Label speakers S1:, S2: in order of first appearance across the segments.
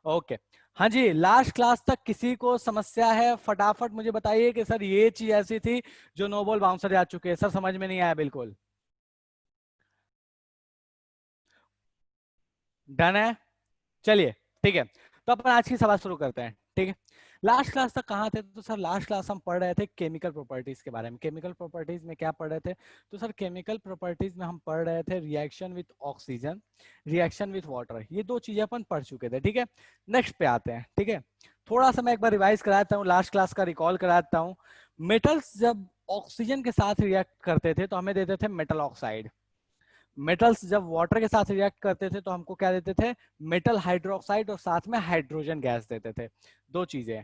S1: Okay. हाँ जी, last class तक किसी को समस्या है फटाफट मुझे बताइए कि सर ये चीज ऐसी थी जो नो बॉल बाउंसर जा चुके हैं, सर समझ में नहीं आया बिल्कुल। डन है, चलिए ठीक है। तो अपन आज की सवाल शुरू करते हैं, ठीक है। लास्ट क्लास तक कहाँ थे? तो सर लास्ट क्लास हम पढ़ रहे थे केमिकल प्रॉपर्टीज के बारे में। केमिकल प्रॉपर्टीज में क्या पढ़ रहे थे? तो सर केमिकल प्रॉपर्टीज में हम पढ़ रहे थे reaction with oxygen, reaction with water, ये दो चीजें अपन पढ़ चुके थे, ठीक है। नेक्स्ट पे आते हैं, ठीक है। थोड़ा सा मैं एक बार रिवाइज कराता हूँ, लास्ट क्लास का रिकॉल कराता हूँ। मेटल्स जब ऑक्सीजन के साथ रिएक्ट करते थे तो हमें देते थे मेटल ऑक्साइड। मेटल्स जब वाटर के साथ रिएक्ट करते थे तो हमको क्या देते थे? मेटल हाइड्रोक्साइड और साथ में हाइड्रोजन गैस देते थे। दो चीजें,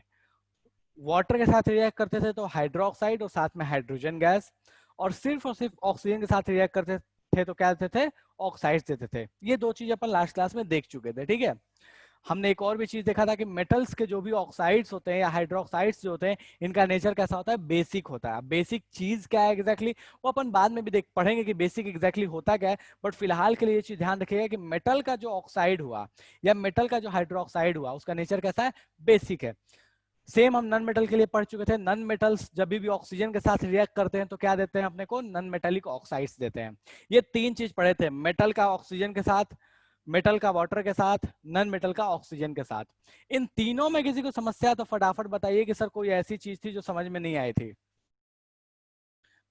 S1: वाटर के साथ रिएक्ट करते थे तो हाइड्रोक्साइड और साथ में हाइड्रोजन गैस, और सिर्फ ऑक्सीजन के साथ रिएक्ट करते थे तो क्या देते थे? ऑक्साइड्स देते थे। ये दो चीजें अपन लास्ट क्लास में देख चुके थे, ठीक है। हमने एक और भी चीज देखा था कि मेटल्स के जो भी ऑक्साइड्स होते हैं या हाइड्रोक्साइड्स जो होते हैं, इनका नेचर कैसा होता है? बेसिक होता है। बेसिक चीज क्या है एग्जैक्टली वो अपन बाद में भी देख पढ़ेंगे कि बेसिक एग्जैक्टली होता क्या है। बट फिलहाल के लिए ये चीज ध्यान रखिएगा कि मेटल का जो ऑक्साइड हुआ या मेटल का जो हाइड्रोक्साइड हुआ उसका नेचर कैसा है? बेसिक है। सेम हम नन मेटल के लिए पढ़ चुके थे। नन मेटल्स जब भी ऑक्सीजन के साथ रिएक्ट करते हैं तो क्या देते हैं अपने को? नन मेटेलिक ऑक्साइड्स देते हैं। ये तीन चीज पढ़े थे, मेटल का ऑक्सीजन के साथ, मेटल का वाटर के साथ, नन मेटल का ऑक्सीजन के साथ। इन तीनों में किसी को समस्या तो फटाफट बताइए कि सर कोई ऐसी चीज थी जो समझ में नहीं आई थी।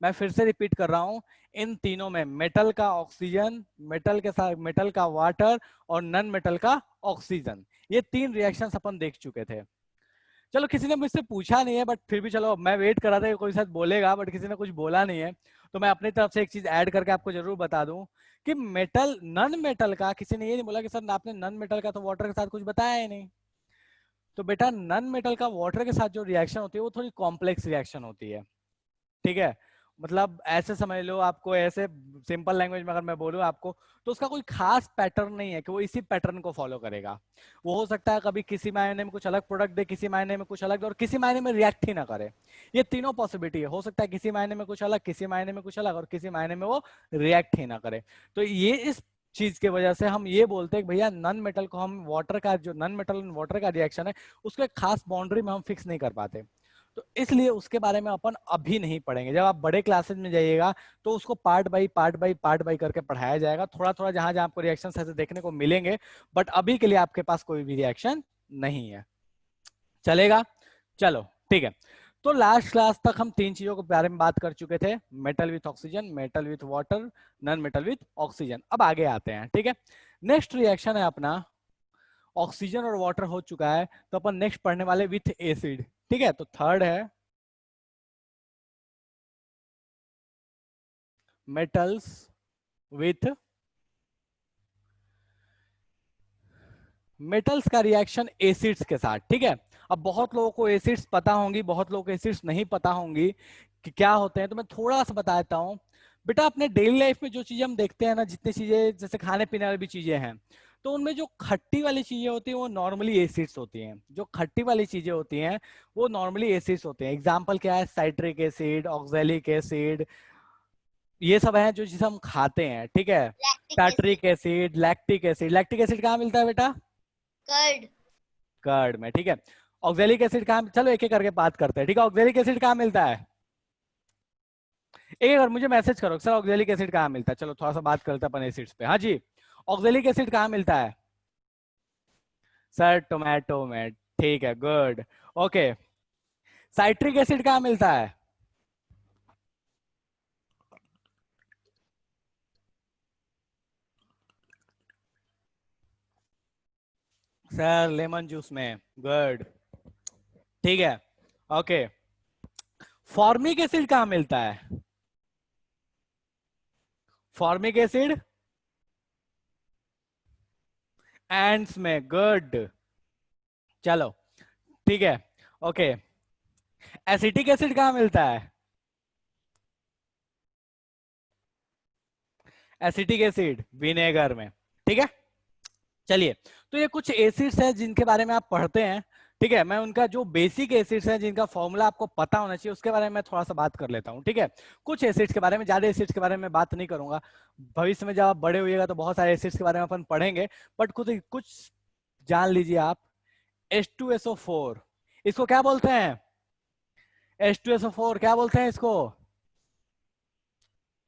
S1: मैं फिर से रिपीट कर रहा हूं, इन तीनों में मेटल का ऑक्सीजन, मेटल के साथ मेटल का वाटर और नन मेटल का ऑक्सीजन, ये तीन रिएक्शंस अपन देख चुके थे। चलो किसी ने मुझसे पूछा नहीं है बट फिर भी चलो मैं वेट कर रहा था कि कोई शायद बोलेगा, बट किसी ने कुछ बोला नहीं है तो मैं अपनी तरफ से एक चीज ऐड करके आपको जरूर बता दूं कि मेटल, नन मेटल का, किसी ने ये नहीं बोला कि सर आपने नन मेटल का तो वाटर के साथ कुछ बताया ही नहीं। तो बेटा नन मेटल का वाटर के साथ जो रिएक्शन होती है वो थोड़ी कॉम्प्लेक्स रिएक्शन होती है, ठीक है। मतलब ऐसे समझ लो, आपको ऐसे सिंपल लैंग्वेज में अगर मैं बोलूं आपको, तो उसका कोई खास पैटर्न नहीं है कि वो इसी पैटर्न को फॉलो करेगा। वो हो सकता है कभी किसी मायने में कुछ अलग प्रोडक्ट दे, किसी मायने में कुछ अलग दे, और किसी मायने में रिएक्ट ही ना करे। ये तीनों पॉसिबिलिटी है, हो सकता है किसी मायने में कुछ अलग, किसी मायने में कुछ अलग, और किसी मायने में वो रिएक्ट ही ना करे। तो ये इस चीज की वजह से हम ये बोलते हैं कि भैया नन मेटल को हम वाटर का, जो नन मेटल वाटर का रिएक्शन है उसको एक खास बाउंड्री में हम फिक्स नहीं कर पाते। तो इसलिए उसके बारे में अपन अभी नहीं पढ़ेंगे। जब आप बड़े क्लासेस में जाइएगा तो उसको part by part by part by करके पढ़ाया जाएगा, थोड़ा थोड़ा जहां जहां आपको रिएक्शन ऐसे देखने को मिलेंगे। बट अभी के लिए आपके पास कोई भी रिएक्शन नहीं है, चलेगा? चलो ठीक है। तो लास्ट क्लास तक हम तीन चीजों के बारे में बात कर चुके थे, metal with oxygen, metal with water, non metal with oxygen. अब आगे आते हैं, ठीक है। नेक्स्ट रिएक्शन है अपना, ऑक्सीजन और वाटर हो चुका है तो अपन नेक्स्ट पढ़ने वाले विथ एसिड, ठीक है। तो थर्ड है मेटल्स विथ, मेटल्स का रिएक्शन एसिड्स के साथ, ठीक है। अब बहुत लोगों को एसिड्स पता होंगी, बहुत लोगों को एसिड्स नहीं पता होंगी कि क्या होते हैं, तो मैं थोड़ा सा बता देता हूँ। बेटा अपने डेली लाइफ में जो चीजें हम देखते हैं ना, जितनी चीजें जैसे खाने पीने वाली भी चीजें हैं, तो उनमें जो खट्टी वाली चीजें होती हैं वो नॉर्मली एसिड्स होती हैं। जो खट्टी वाली चीजें होती हैं वो नॉर्मली एसिड्स होते हैं। एग्जाम्पल क्या है? साइट्रिक एसिड, ऑक्सैलिक एसिड, ये सब है जो चीज हम खाते हैं, ठीक है। Tartaric acid, lactic acid. Lactic acid कहाँ मिलता है बेटा?
S2: कर्ड।
S1: कर्ड में, ठीक है। ऑक्सैलिक एसिड कहाँ, चलो एक एक करके बात करते हैं, ठीक है। ऑक्सैलिक एसिड कहाँ मिलता है? एक बार मुझे मैसेज करो सर, ऑक्सैलिक एसिड कहाँ मिलता है। चलो थोड़ा सा बात करते हैं अपन एसिड्स पे। हाँ जी, ऑक्सैलिक एसिड कहाँ मिलता है? सर टोमेटो में, ठीक है, गुड। ओके, साइट्रिक एसिड कहाँ मिलता है? सर लेमन जूस में, गुड, ठीक है। ओके, फॉर्मिक एसिड कहाँ मिलता है? फॉर्मिक एसिड एंड्स में, गुड, चलो ठीक है। ओके, एसिटिक एसिड कहाँ मिलता है? एसिटिक एसिड विनेगर में, ठीक है। चलिए, तो ये कुछ एसिड्स हैं जिनके बारे में आप पढ़ते हैं, ठीक है। मैं उनका जो बेसिक एसिड्स हैं जिनका फॉर्मूला आपको पता होना चाहिए उसके बारे में थोड़ा सा बात कर लेता हूँ, ठीक है। कुछ एसिड्स के बारे में, ज्यादा एसिड्स के बारे में बात नहीं करूंगा। भविष्य में जब आप बड़े होइएगा तो बहुत सारे एसिड्स के बारे में अपन पढ़ेंगे, बट कुछ कुछ जान लीजिए आप H2SO4, इसको क्या बोलते हैं? H2SO4 क्या बोलते हैं इसको?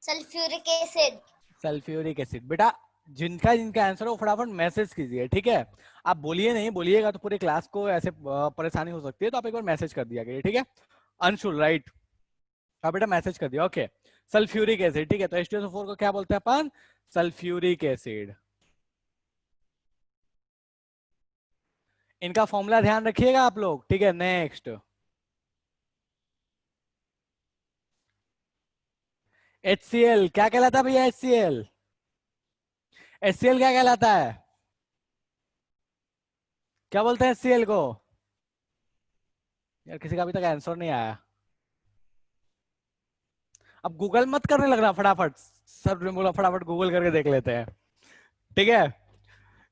S2: Sulphuric acid.
S1: Sulphuric acid. बेटा जिनका जिनका आंसर हो फटाफट मैसेज कीजिए, ठीक है? आप बोलिए नहीं, बोलिएगा तो पूरे क्लास को ऐसे परेशानी हो सकती है, तो आप एक बार मैसेज कर दिया करिए, ठीक है? अंशुल राइट, अब बेटा मैसेज कर दिया, ओके। सल्फ्यूरिक एसिड, ठीक है, तो H2SO4 को क्या बोलते हैं अपन? Sulphuric acid. इनका फॉर्मूला ध्यान रखिएगा आप लोग, ठीक है? नेक्स्ट, HCl क्या कहलाता है भैया? HCl, HCl क्या कहलाता है? क्या बोलते हैं HCl को? यार किसी का अभी तक आंसर नहीं आया। अब गूगल मत करने लगना फटाफट, सर ने बोला फटाफट गूगल करके देख लेते हैं, ठीक है?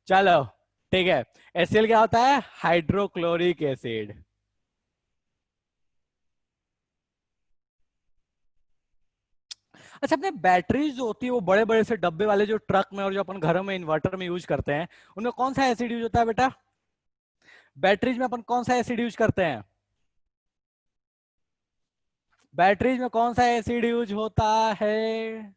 S1: चलो, ठीक है। HCl क्या होता है? Hydrochloric acid. अच्छा, अपने बैटरीज जो होती है वो बड़े बड़े से डब्बे वाले जो ट्रक में और जो अपन घरों में इन्वर्टर में यूज करते हैं, उनमें कौन सा एसिड यूज होता है बेटा? बैटरीज में अपन कौन सा एसिड यूज करते हैं? बैटरीज में कौन सा एसिड यूज होता है?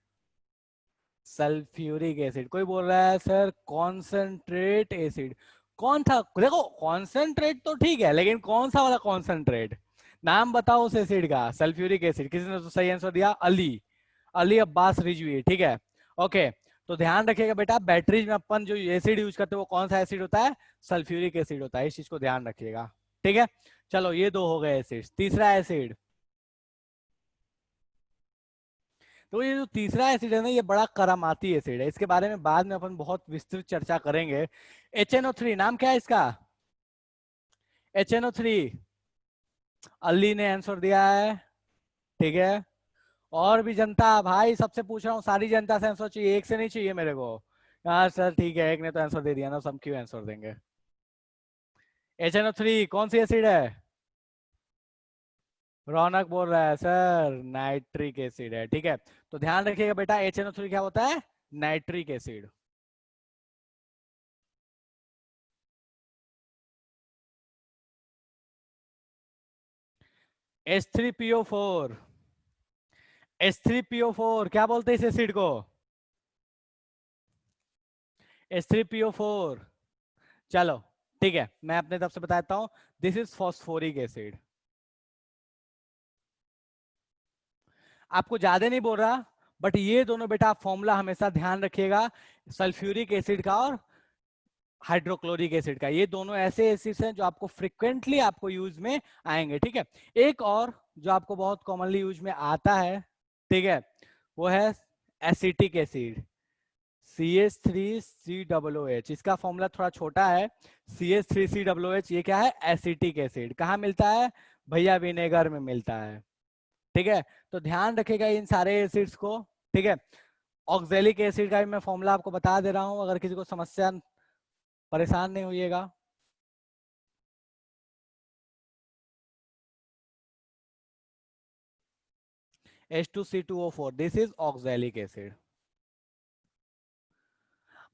S1: Sulphuric acid. कोई बोल रहा है सर कॉन्सेंट्रेट एसिड। कौन था? देखो कॉन्सेंट्रेट तो ठीक है, लेकिन कौन सा वाला कॉन्सेंट्रेट? नाम बताओ उस एसिड का। Sulphuric acid. किसी ने तो सही आंसर दिया, अली, अली अब्बास रिजवी, ठीक है? ओके, तो ध्यान रखिएगा बेटा, बैटरीज में अपन जो एसिड यूज करते हैं वो कौन सा एसिड होता है? सल्फ्यूरिक एसिड होता है, इस चीज को ध्यान रखिएगा, ठीक है? चलो ये दो हो गए एसिड, तीसरा एसिड। तो ये जो तीसरा एसिड है ना, ये बड़ा करामाती एसिड है, इसके बारे में बाद में अपन बहुत विस्तृत चर्चा करेंगे। HNO3 नाम क्या है इसका? HNO3, अली ने आंसर दिया है, ठीक है? और भी जनता, भाई सबसे पूछ रहा हूँ, सारी जनता से आंसर चाहिए, एक से नहीं चाहिए मेरे को। हाँ सर ठीक है, एक ने तो आंसर दे दिया ना, सब क्यों आंसर देंगे? HNO3 कौन सी एसिड है? रौनक बोल रहा है सर नाइट्रिक एसिड है, ठीक है? तो ध्यान रखिएगा बेटा, HNO3 क्या होता है? Nitric acid. H3PO4, H3PO4 क्या बोलते हैं इस एसिड को? H3PO4, चलो ठीक है, मैं अपने तरफ से बताता हूं, दिस इज फॉस्फोरिक एसिड। आपको ज्यादा नहीं बोल रहा, बट ये दोनों बेटा फॉर्मूला हमेशा ध्यान रखिएगा, सल्फ्यूरिक एसिड का और हाइड्रोक्लोरिक एसिड का। ये दोनों ऐसे एसिड्स हैं जो आपको फ्रिक्वेंटली आपको यूज में आएंगे, ठीक है? एक और जो आपको बहुत कॉमनली यूज में आता है, ठीक है, वो है एसिटिक एसिड, CH3COOH। इसका फॉर्मूला थोड़ा छोटा है, CH3COOH। ये क्या है? Acetic acid. कहाँ मिलता है भैया? विनेगर में मिलता है, ठीक है? तो ध्यान रखेगा इन सारे एसिड्स को, ठीक है? ऑक्जेलिक एसिड का भी मैं फॉर्मूला आपको बता दे रहा हूं, अगर किसी को समस्या, परेशान नहीं होइएगा। H2C2O4, this is oxalic acid.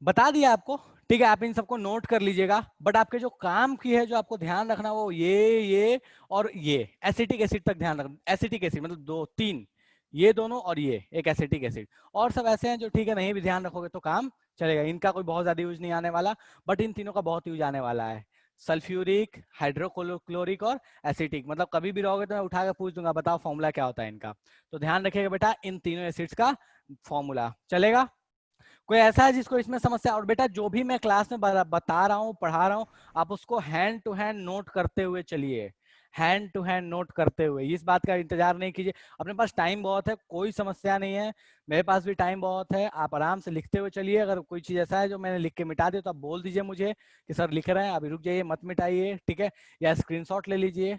S1: बता दिया आपको, ठीक है? आप इन सबको नोट कर लीजिएगा, बट आपके जो काम की है, जो आपको ध्यान रखना, वो ये और ये एसिटिक एसिड तक ध्यान रखना। एसिटिक एसिड मतलब दो तीन, ये दोनों और ये एक एसिटिक एसिड। और सब ऐसे हैं जो ठीक है, नहीं भी ध्यान रखोगे तो काम चलेगा, इनका कोई बहुत ज्यादा यूज नहीं आने वाला, बट इन तीनों का बहुत यूज आने वाला है। सल्फ्यूरिक, हाइड्रोक्लोरिक और एसिटिक, मतलब कभी भी रहोगे तो मैं उठा के पूछ दूंगा, बताओ फॉर्मूला क्या होता है इनका। तो ध्यान रखिएगा बेटा इन तीनों एसिड्स का फॉर्मूला, चलेगा? कोई ऐसा है जिसको इसमें समस्या? और बेटा जो भी मैं क्लास में बता रहा हूँ, पढ़ा रहा हूँ, आप उसको हैंड टू हैंड नोट करते हुए चलिए, हैंड टू हैंड नोट करते हुए। इस बात का इंतजार नहीं कीजिए, अपने पास टाइम बहुत है, कोई समस्या नहीं है, मेरे पास भी टाइम बहुत है, आप आराम से लिखते हुए चलिए। अगर कोई चीज ऐसा है जो मैंने लिख के मिटा दिया तो आप बोल दीजिए मुझे कि सर लिख रहे हैं, अभी रुक जाइए, मत मिटाइए, ठीक है? या स्क्रीनशॉट ले लीजिए,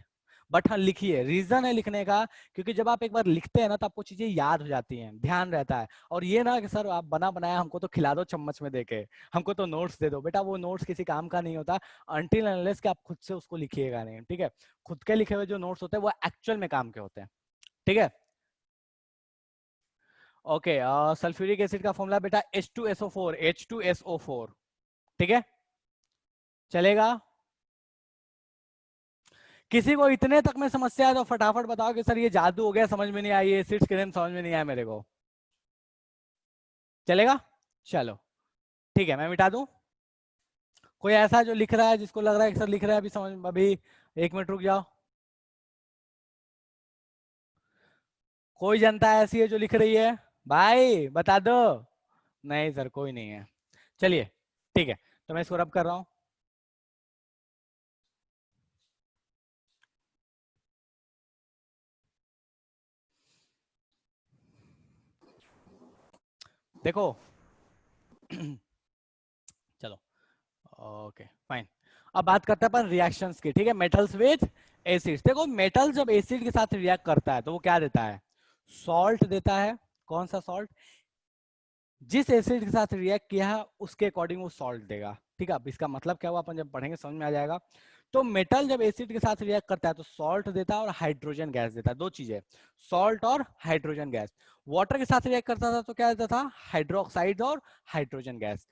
S1: बट हाँ लिखिए। रीजन है लिखने का, क्योंकि जब आप एक बार लिखते हैं ना, तो आपको चीजें याद हो जाती हैं, ध्यान रहता है। और ये ना कि सर आप बना बनाया हमको तो खिला दो चम्मच में देके, हमको तो नोट्स दे दो, बेटा वो नोट्स किसी काम का नहीं होता अनटिल अनलेस कि आप खुद से उसको लिखिएगा नहीं, ठीक है? खुद के लिखे हुए जो नोट्स होते हैं वो एक्चुअल में काम के होते हैं, ठीक है? ओके, सल्फ्यूरिक एसिड का फॉर्मूला बेटा H2SO4, H2SO4, ठीक है? चलेगा? किसी को इतने तक में समस्या है तो फटाफट बताओ कि सर ये जादू हो गया, समझ में नहीं आई, एसिड्स के नेम समझ में नहीं आया मेरे को। चलेगा? चलो ठीक है, मैं मिटा दूं। कोई ऐसा जो लिख रहा है जिसको लग रहा है कि सर लिख रहा है अभी समझ, अभी 1 मिनट रुक जाओ। कोई जनता ऐसी है जो लिख रही है? भाई बता दो। नहीं सर कोई नहीं है। चलिए ठीक है, तो मैं इसको रब कर रहा हूं। देखो चलो ओके फाइन। अब बात करते हैं अपन रिएक्शंस की, ठीक है, मेटल्स विद एसिड्स। देखो मेटल जब एसिड के साथ रिएक्ट करता है तो वो क्या देता है? सॉल्ट देता है। कौन सा सॉल्ट? जिस एसिड के साथ रिएक्ट किया है उसके अकॉर्डिंग वो सॉल्ट देगा। ठीक है, अब इसका मतलब क्या हुआ अपन जब पढ़ेंगे समझ में आ जाएगा। तो मेटल जब एसिड के साथ रिएक्ट करता है तो सॉल्ट देता है और हाइड्रोजन गैस देता है, दो चीजें, सॉल्ट और हाइड्रोजन गैस। वाटर के साथ रिएक्ट करता था तो क्या देता था? हाइड्रोक्साइड और हाइड्रोजन गैस।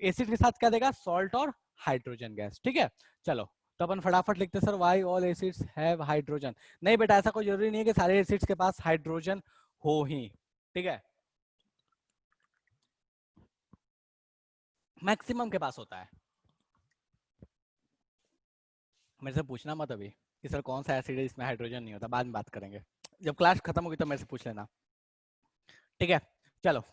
S1: एसिड के साथ क्या देगा? सॉल्ट और हाइड्रोजन गैस। ठीक है, चलो तो अपन फटाफट लिखते हैं sir why all acids have hydrogen. नहीं बेटा, ऐसा कोई जरूरी नहीं है कि सारे एसिड्स के पास हाइड्रोजन हो ही। ठीक है, मैक्सिमम के पास होता है। मेरे से पूछना मत अभी कि सर कौन सा एसिड है जिसमें हाइड्रोजन नहीं होता, बाद में बात करेंगे, जब क्लास खत्म होगी तो मेरे से पूछ लेना। ठीक है, चलो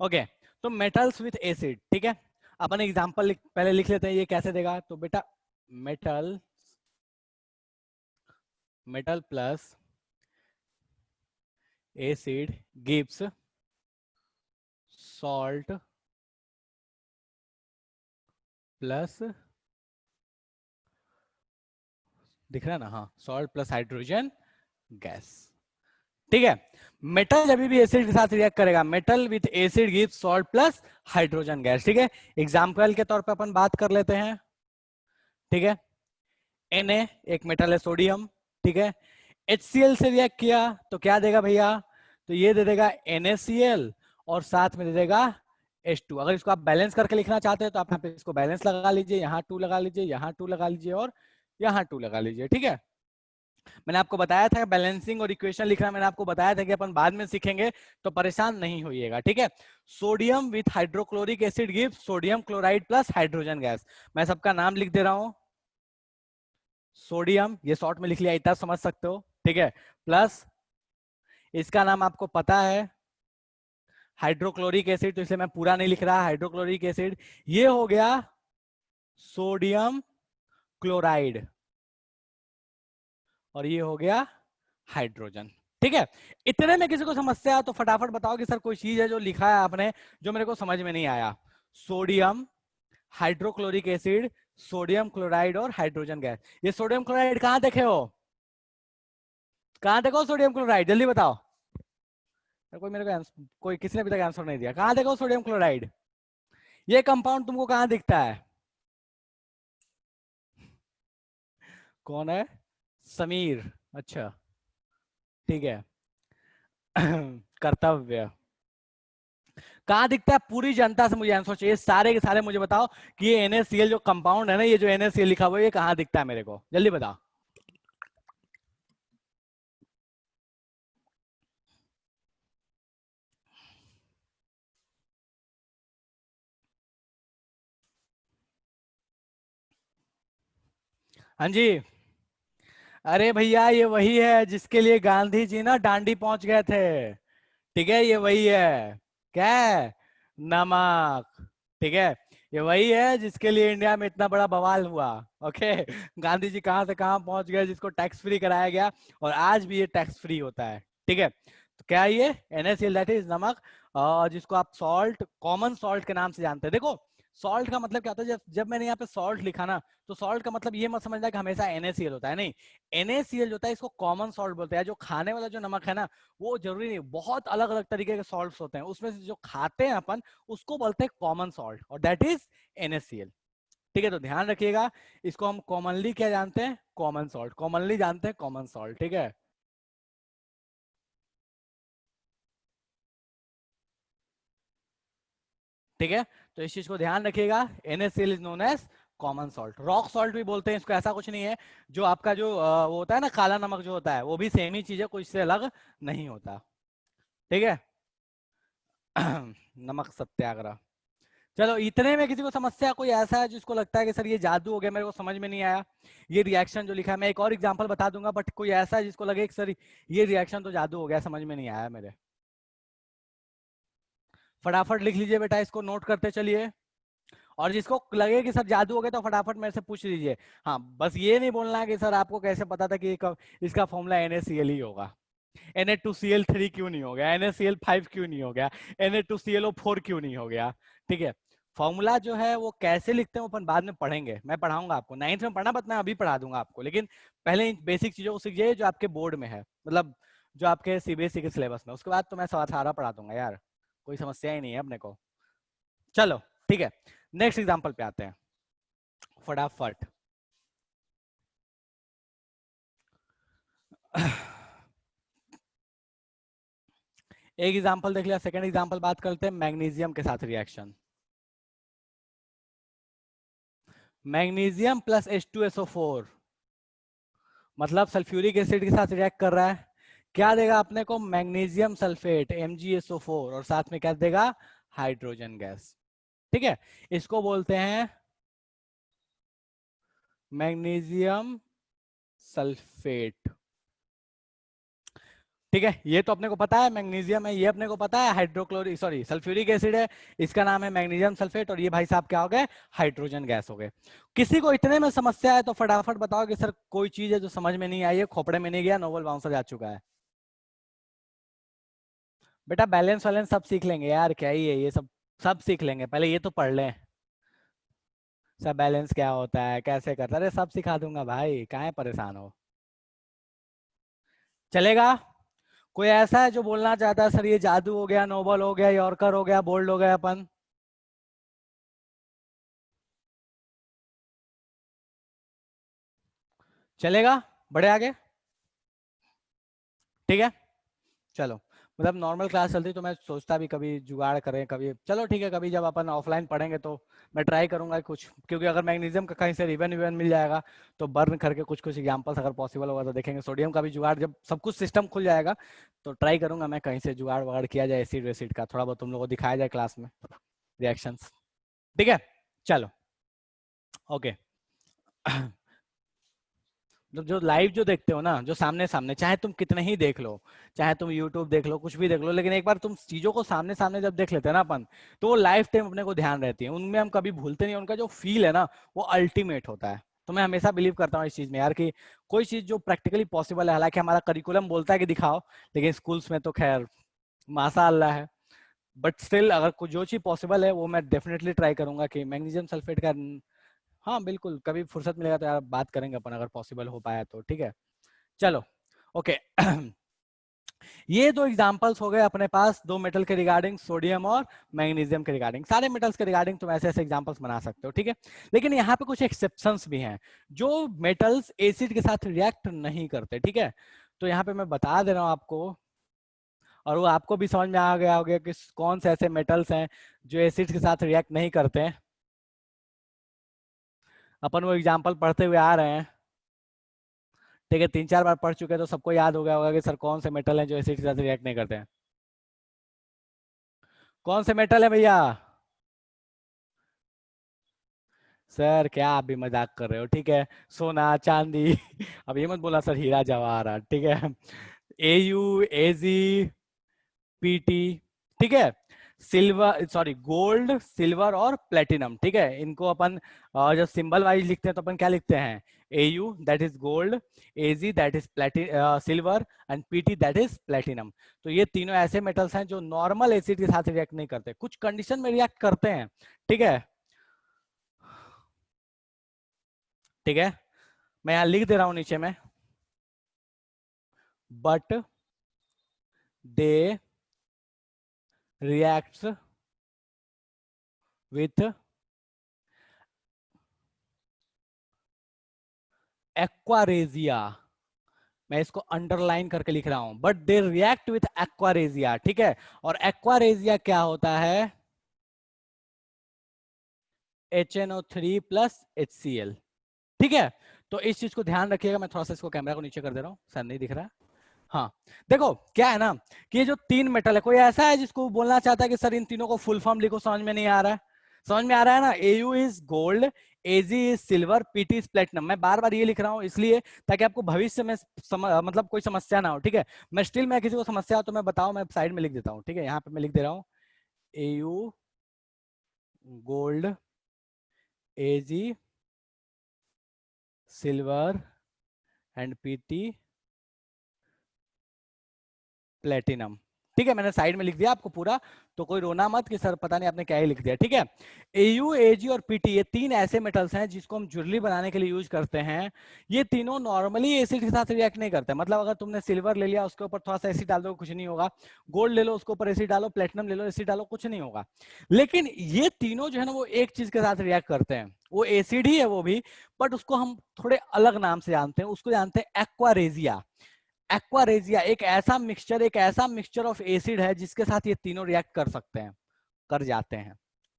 S1: ओके। तो मेटल्स विथ एसिड, ठीक है, अपन एग्जांपल पहले लिख लेते हैं ये कैसे देगा। तो बेटा metal, metal plus acid gives salt plus, दिख रहा है ना? हाँ, सॉल्ट प्लस हाइड्रोजन गैस। ठीक है, मेटल जब भी एसिड के साथ रिएक्ट करेगा, metal with acid gives salt plus hydrogen gas. ठीक है, एग्जांपल के तौर पे अपन बात कर लेते हैं। ठीक है, Na एक मेटल है, सोडियम। ठीक है, HCl से रिएक्ट किया तो क्या देगा भैया? तो ये दे देगा NaCl और साथ में दे देगा H2। अगर इसको आप बैलेंस करके लिखना चाहते हैं तो आप यहाँ पे इसको बैलेंस लगा लीजिए, यहाँ 2 लगा लीजिए, यहाँ 2 लगा लीजिए और यहाँ 2 लगा लीजिए। ठीक है, मैंने आपको बताया था बैलेंसिंग और इक्वेशन लिखना, मैंने आपको बताया था कि अपन बाद में सीखेंगे, तो परेशान नहीं होइएगा। ठीक है, sodium with hydrochloric acid give sodium chloride plus hydrogen gas. मैं सबका नाम लिख दे रहा हूं। सोडियम, ये शॉर्ट में लिख लिया, इतना समझ सकते हो। ठीक है, प्लस इसका नाम आपको पता है हाइड्रोक्लोरिक एसिड, तो इसलिए मैं पूरा नहीं लिख रहा, हाइड्रोक्लोरिक एसिड। ये हो गया सोडियम क्लोराइड और ये हो गया हाइड्रोजन। ठीक है, इतने में किसी को समस्या है तो फटाफट बताओ कि सर कोई चीज है जो लिखा है आपने जो मेरे को समझ में नहीं आया। Sodium, hydrochloric acid, sodium chloride और हाइड्रोजन गैस। ये सोडियम क्लोराइड कहां देखे हो? कहां देखो सोडियम क्लोराइड, जल्दी बताओ। कोई मेरे को कोई किसी ने अभी तक आंसर नहीं दिया। कहां देखो सोडियम क्लोराइड? ये कंपाउंड तुमको कहां दिखता है? कौन है? समीर, अच्छा ठीक है कर्तव्य कहाँ दिखता है? पूरी जनता से मुझे आंसर चाहिए, सारे के सारे मुझे बताओ कि ये NaCl जो कंपाउंड है ना, ये जो NaCl लिखा हुआ है, ये कहाँ दिखता है मेरे को, जल्दी बताओ। हाँ जी, अरे भैया ये वही है जिसके लिए गांधी जी ना डांडी पहुंच गए थे। ठीक है, ये वही है। क्या है? नमक। ठीक है, ये वही है जिसके लिए इंडिया में इतना बड़ा बवाल हुआ। ओके, गांधी जी कहां से कहां पहुंच गए, जिसको टैक्स फ्री कराया गया और आज भी ये टैक्स फ्री होता है। ठीक है, तो क्या ये NaCl दैट इज नमक, जिसको आप सॉल्ट, कॉमन सॉल्ट के नाम से जानते हैं। देखो सॉल्ट का मतलब क्या होता है, जब जब मैंने यहाँ पे सॉल्ट लिखा ना, तो सॉल्ट का मतलब ये मत समझना कि हमेशा NaCl होता है, नहीं। NaCl जो होता है इसको कॉमन सॉल्ट बोलते हैं। जो खाने वाला जो नमक है ना, वो जरूरी नहीं, बहुत अलग अलग तरीके के सॉल्ट्स होते हैं, उसमें से जो खाते हैं अपन उसको बोलते हैं कॉमन सॉल्ट और दैट इज NaCl। ठीक है, तो ध्यान रखिएगा, इसको हम कॉमनली क्या जानते हैं? कॉमन सॉल्ट, कॉमनली जानते हैं कॉमन सॉल्ट। ठीक है, ठीक है, तो इस चीज को ध्यान रखिएगा, NaCl is known as common salt, rock salt भी बोलते हैं इसको, ऐसा कुछ नहीं है। जो आपका जो वो होता है ना काला नमक जो होता है, वो भी सेम ही चीज है, कोई इससे अलग नहीं होता। ठीक है। नमक सत्याग्रह। चलो इतने में किसी को समस्या कोई ऐसा है जिसको लगता है कि सर ये जादू हो गया, मेरे को समझ में नहीं आया, ये रिएक्शन जो लिखा है, मैं एक और एग्जांपल बता दूंगा, बट कोई ऐसा है जिसको लगे कि सर ये रिएक्शन तो जादू हो गया, समझ में नहीं आया मेरे? फटाफट लिख लीजिए बेटा, इसको नोट करते चलिए। और जिसको लगे कि सर जादू हो गया तो फटाफट मेरे से पूछ लीजिए। हाँ, बस ये नहीं बोलना है कि सर आपको कैसे पता था कि इसका फॉर्मूला NaCl ही होगा, Na2Cl3 क्यों नहीं हो गया, NaCl5 क्यों नहीं हो गया, Na2ClO4 क्यों नहीं हो गया। ठीक है। फॉर्मूला जो है वो कैसे लिखते हैं वो अपन बाद में पढ़ेंगे, मैं पढ़ाऊंगा आपको, 9th में पढ़ना, बट मैं अभी पढ़ा दूंगा आपको, लेकिन पहले इन बेसिक चीजों को सीखिए जो आपके बोर्ड में है, मतलब जो आपके CBSE के सिलेबस में, उसके बाद तो मैं सारा पढ़ा दूंगा यार, कोई समस्या ही नहीं है अपने को। चलो ठीक है, नेक्स्ट एग्जाम्पल पे आते हैं फटाफट। एक एग्जाम्पल देख लिया, सेकंड एग्जाम्पल बात करते हैं मैग्नीशियम के साथ रिएक्शन। मैग्नीशियम प्लस H2SO4 मतलब सल्फ्यूरिक एसिड के साथ रिएक्ट कर रहा है, क्या देगा अपने को, मैग्नीशियम सल्फेट MgSO4, और साथ में क्या देगा, हाइड्रोजन गैस। ठीक है, इसको बोलते हैं मैग्नीशियम सल्फेट। ठीक है, ये तो अपने को पता है मैग्नीशियम है, ये अपने को पता है हाइड्रोक्लोरिक सॉरी सल्फ्यूरिक एसिड है, इसका नाम है मैग्नीशियम सल्फेट, और ये भाई साहब क्या हो गए, हाइड्रोजन गैस हो गए। किसी को इतने में समस्या है तो फटाफट बताओ कि सर कोई चीज है जो समझ में नहीं आई है, खोपड़े में नहीं गया, नोबल बाउंसर जा चुका है। बेटा बैलेंस वैलेंस सब सीख लेंगे यार, क्या ही है ये सब, सब सीख लेंगे, पहले ये तो पढ़ लें, सब बैलेंस क्या होता है कैसे करता है, अरे सब सिखा दूंगा भाई, काहे परेशान हो, चलेगा। कोई ऐसा है जो बोलना चाहता है सर ये जादू हो गया, नोबल हो गया, यॉर्कर हो गया, बोल्ड हो गया अपन? चलेगा, बढ़े आगे। ठीक है, चलो, मतलब नॉर्मल क्लास चलती तो मैं सोचता भी कभी जुगाड़ करें कभी, चलो ठीक है, कभी जब अपन ऑफलाइन पढ़ेंगे तो मैं ट्राई करूंगा कुछ, क्योंकि अगर मैग्नीशियम का कहीं से रिबन विबन मिल जाएगा तो बर्न करके कुछ कुछ एग्जांपल्स अगर पॉसिबल होगा तो देखेंगे। सोडियम का भी जुगाड़, जब सब कुछ सिस्टम खुल जाएगा तो ट्राई करूंगा मैं कहीं से जुगाड़ वगाड़ किया जाए एसिड वेसिड का, थोड़ा बहुत तुम लोगों को दिखाया जाए क्लास में रिएक्शंस। ठीक है, चलो ओके। जो लाइव जो देखते हो ना, जो सामने सामने, चाहे तुम कितने ही देख लो, चाहे तुम यूट्यूब देख लो, कुछ भी देख लो, लेकिन एक बार तुम चीजों को सामने सामने जब देख लेते हैं ना अपन, तो वो लाइफ टाइम अपने को ध्यान रहती है, उनमें हम कभी भूलते नहीं, उनका जो फील है ना वो अल्टीमेट होता है। तो मैं हमेशा बिलीव करता हूँ इस चीज में यार, कि कोई चीज जो प्रैक्टिकली पॉसिबल है, हालांकि हमारा करिकुलम बोलता है कि दिखाओ, लेकिन स्कूल्स में तो खैर माशा अल्लाह है, बट स्टिल अगर कुछ जो चीज पॉसिबल है वो मैं डेफिनेटली ट्राई करूंगा कि मैग्नीशियम सल्फेट का। हाँ बिल्कुल, कभी फुर्सत मिलेगा तो यार बात करेंगे अपन, अगर पॉसिबल हो पाया तो। ठीक है, चलो ओके। ये दो एग्जांपल्स हो गए अपने पास, दो मेटल के रिगार्डिंग, सोडियम और मैग्नीशियम के रिगार्डिंग। सारे मेटल्स के रिगार्डिंग तुम ऐसे ऐसे एग्जांपल्स बना सकते हो, ठीक है। लेकिन यहाँ पे कुछ एक्सेप्शंस भी हैं, जो मेटल्स एसिड के साथ रिएक्ट नहीं करते, ठीक है। तो यहाँ पे मैं बता दे रहा हूँ आपको, और वो आपको भी समझ में आ गया होगा कि कौन से ऐसे मेटल्स हैं जो एसिड के साथ रिएक्ट नहीं करते हैं। अपन वो एग्जाम्पल पढ़ते हुए आ रहे हैं, ठीक है, 3-4 बार पढ़ चुके हैं, तो सबको याद हो गया होगा कि सर कौन से मेटल हैं जो एसिड के साथ रिएक्ट नहीं करते हैं। कौन से मेटल है भैया? सर क्या आप भी मजाक कर रहे हो? ठीक है, सोना चांदी। अब ये मत बोला सर हीरा जवाहरात, ठीक है। AU AG PT, ठीक है। सिल्वर सॉरी गोल्ड सिल्वर और प्लेटिनम, ठीक है, इनको अपन जब सिंबल वाइज लिखते हैं तो अपन क्या लिखते हैं, AU that is gold, AG that is silver, and PT that is platinum. तो ये तीनों ऐसे मेटल्स हैं जो नॉर्मल एसिड के साथ रिएक्ट नहीं करते, कुछ कंडीशन में रिएक्ट करते हैं, ठीक है। ठीक है, मैं यहाँ लिख दे रहा हूं नीचे में, but they reacts with aqua regia, मैं इसको अंडरलाइन करके लिख रहा हूं, but they react with aqua regia, ठीक है। और एक्वारेजिया क्या होता है? HNO3 plus HCl। ठीक है, तो इस चीज को ध्यान रखिएगा। मैं थोड़ा सा इसको कैमरा को नीचे कर दे रहा हूँ, सर नहीं दिख रहा। हाँ, देखो क्या है ना कि ये जो तीन मेटल है, कोई ऐसा है जिसको बोलना चाहता है कि सर इन तीनों को फुल फॉर्म लिखो, समझ में नहीं आ रहा है? समझ में आ रहा है ना? AU is gold, AG is silver, PT is platinum. मैं बार बार ये लिख रहा हूँ इसलिए ताकि आपको भविष्य में मतलब कोई समस्या ना हो। ठीक है, मैं स्टिल मैं किसी को समस्या हो तो मैं बताऊं, मैं साइड में लिख देता हूँ। ठीक है, यहाँ पे मैं लिख दे रहा हूँ AU gold, AG silver and PT platinum. ठीक है, मैंने साइड में लिख दिया आपको पूरा, तो कोई रोना मत कि सर पता नहीं आपने क्या ही लिख दिया। ठीक है, AU, AG और PT ये तीन ऐसे मेटल्स हैं जिसको हम ज्वेलरी बनाने के लिए यूज करते हैं। ये तीनों नॉर्मली एसिड के साथ रिएक्ट नहीं करते। मतलब अगर तुमने सिल्वर ले लिया, उसके ऊपर थोड़ा सा एसिड डाल दो, कुछ नहीं होगा। गोल्ड ले लो, उसके ऊपर एसिड डालो, प्लेटिनम ले लो, एसिड डालो, कुछ नहीं होगा। लेकिन ये तीनों जो है ना वो एक चीज के साथ रिएक्ट करते हैं, वो एसिड ही है वो भी, बट उसको हम थोड़े अलग नाम से जानते हैं। उसको जानते हैं एक्वारेजिया। एक्वारेजिया एक ऐसा मिक्सचर ऑफ एसिड है जिसके साथ ये तीनों रिएक्ट कर सकते हैं, कर जाते हैं।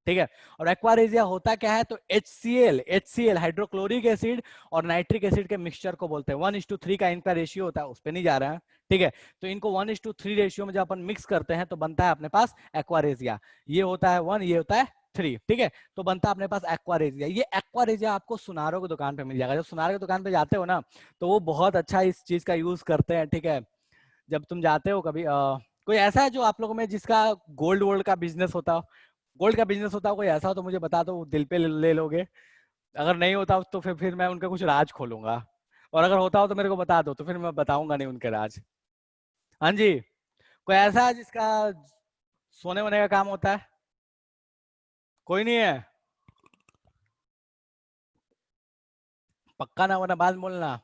S1: ठीक है, और एक्वारेजिया होता क्या है? तो HCl हाइड्रोक्लोरिक एसिड और नाइट्रिक एसिड के मिक्सचर को बोलते हैं। 1:3 का इनका रेशियो होता है, उस पर नहीं जा रहा है। ठीक है, तो इनको 1:3 रेशियो में जब अपन मिक्स करते हैं तो बनता है अपने पास एक्वारेजिया। ये होता है 1, ये होता है 3। ठीक है, तो बनता है अपने पास एक्वारेजिया। ये एक्वारेजिया आपको सुनारों की दुकान पे मिल जाएगा। जब सुनार की दुकान पे जाते हो ना तो वो बहुत अच्छा इस चीज का यूज करते हैं। ठीक है, जब तुम जाते हो कभी कोई ऐसा है जो आप लोगों में जिसका गोल्ड वोल्ड का बिजनेस होता हो, गोल्ड का बिजनेस होता हो, कोई ऐसा हो तो मुझे बता दो, दिल पे ले लोगे। अगर नहीं होता तो फिर मैं उनका कुछ राज खोलूंगा, और अगर होता हो तो मेरे को बता दो, तो फिर मैं बताऊंगा नहीं उनके राज। हाँ जी, कोई ऐसा है जिसका सोने वोने का काम होता है? कोई नहीं है? पक्का ना, वरना बात बोलना।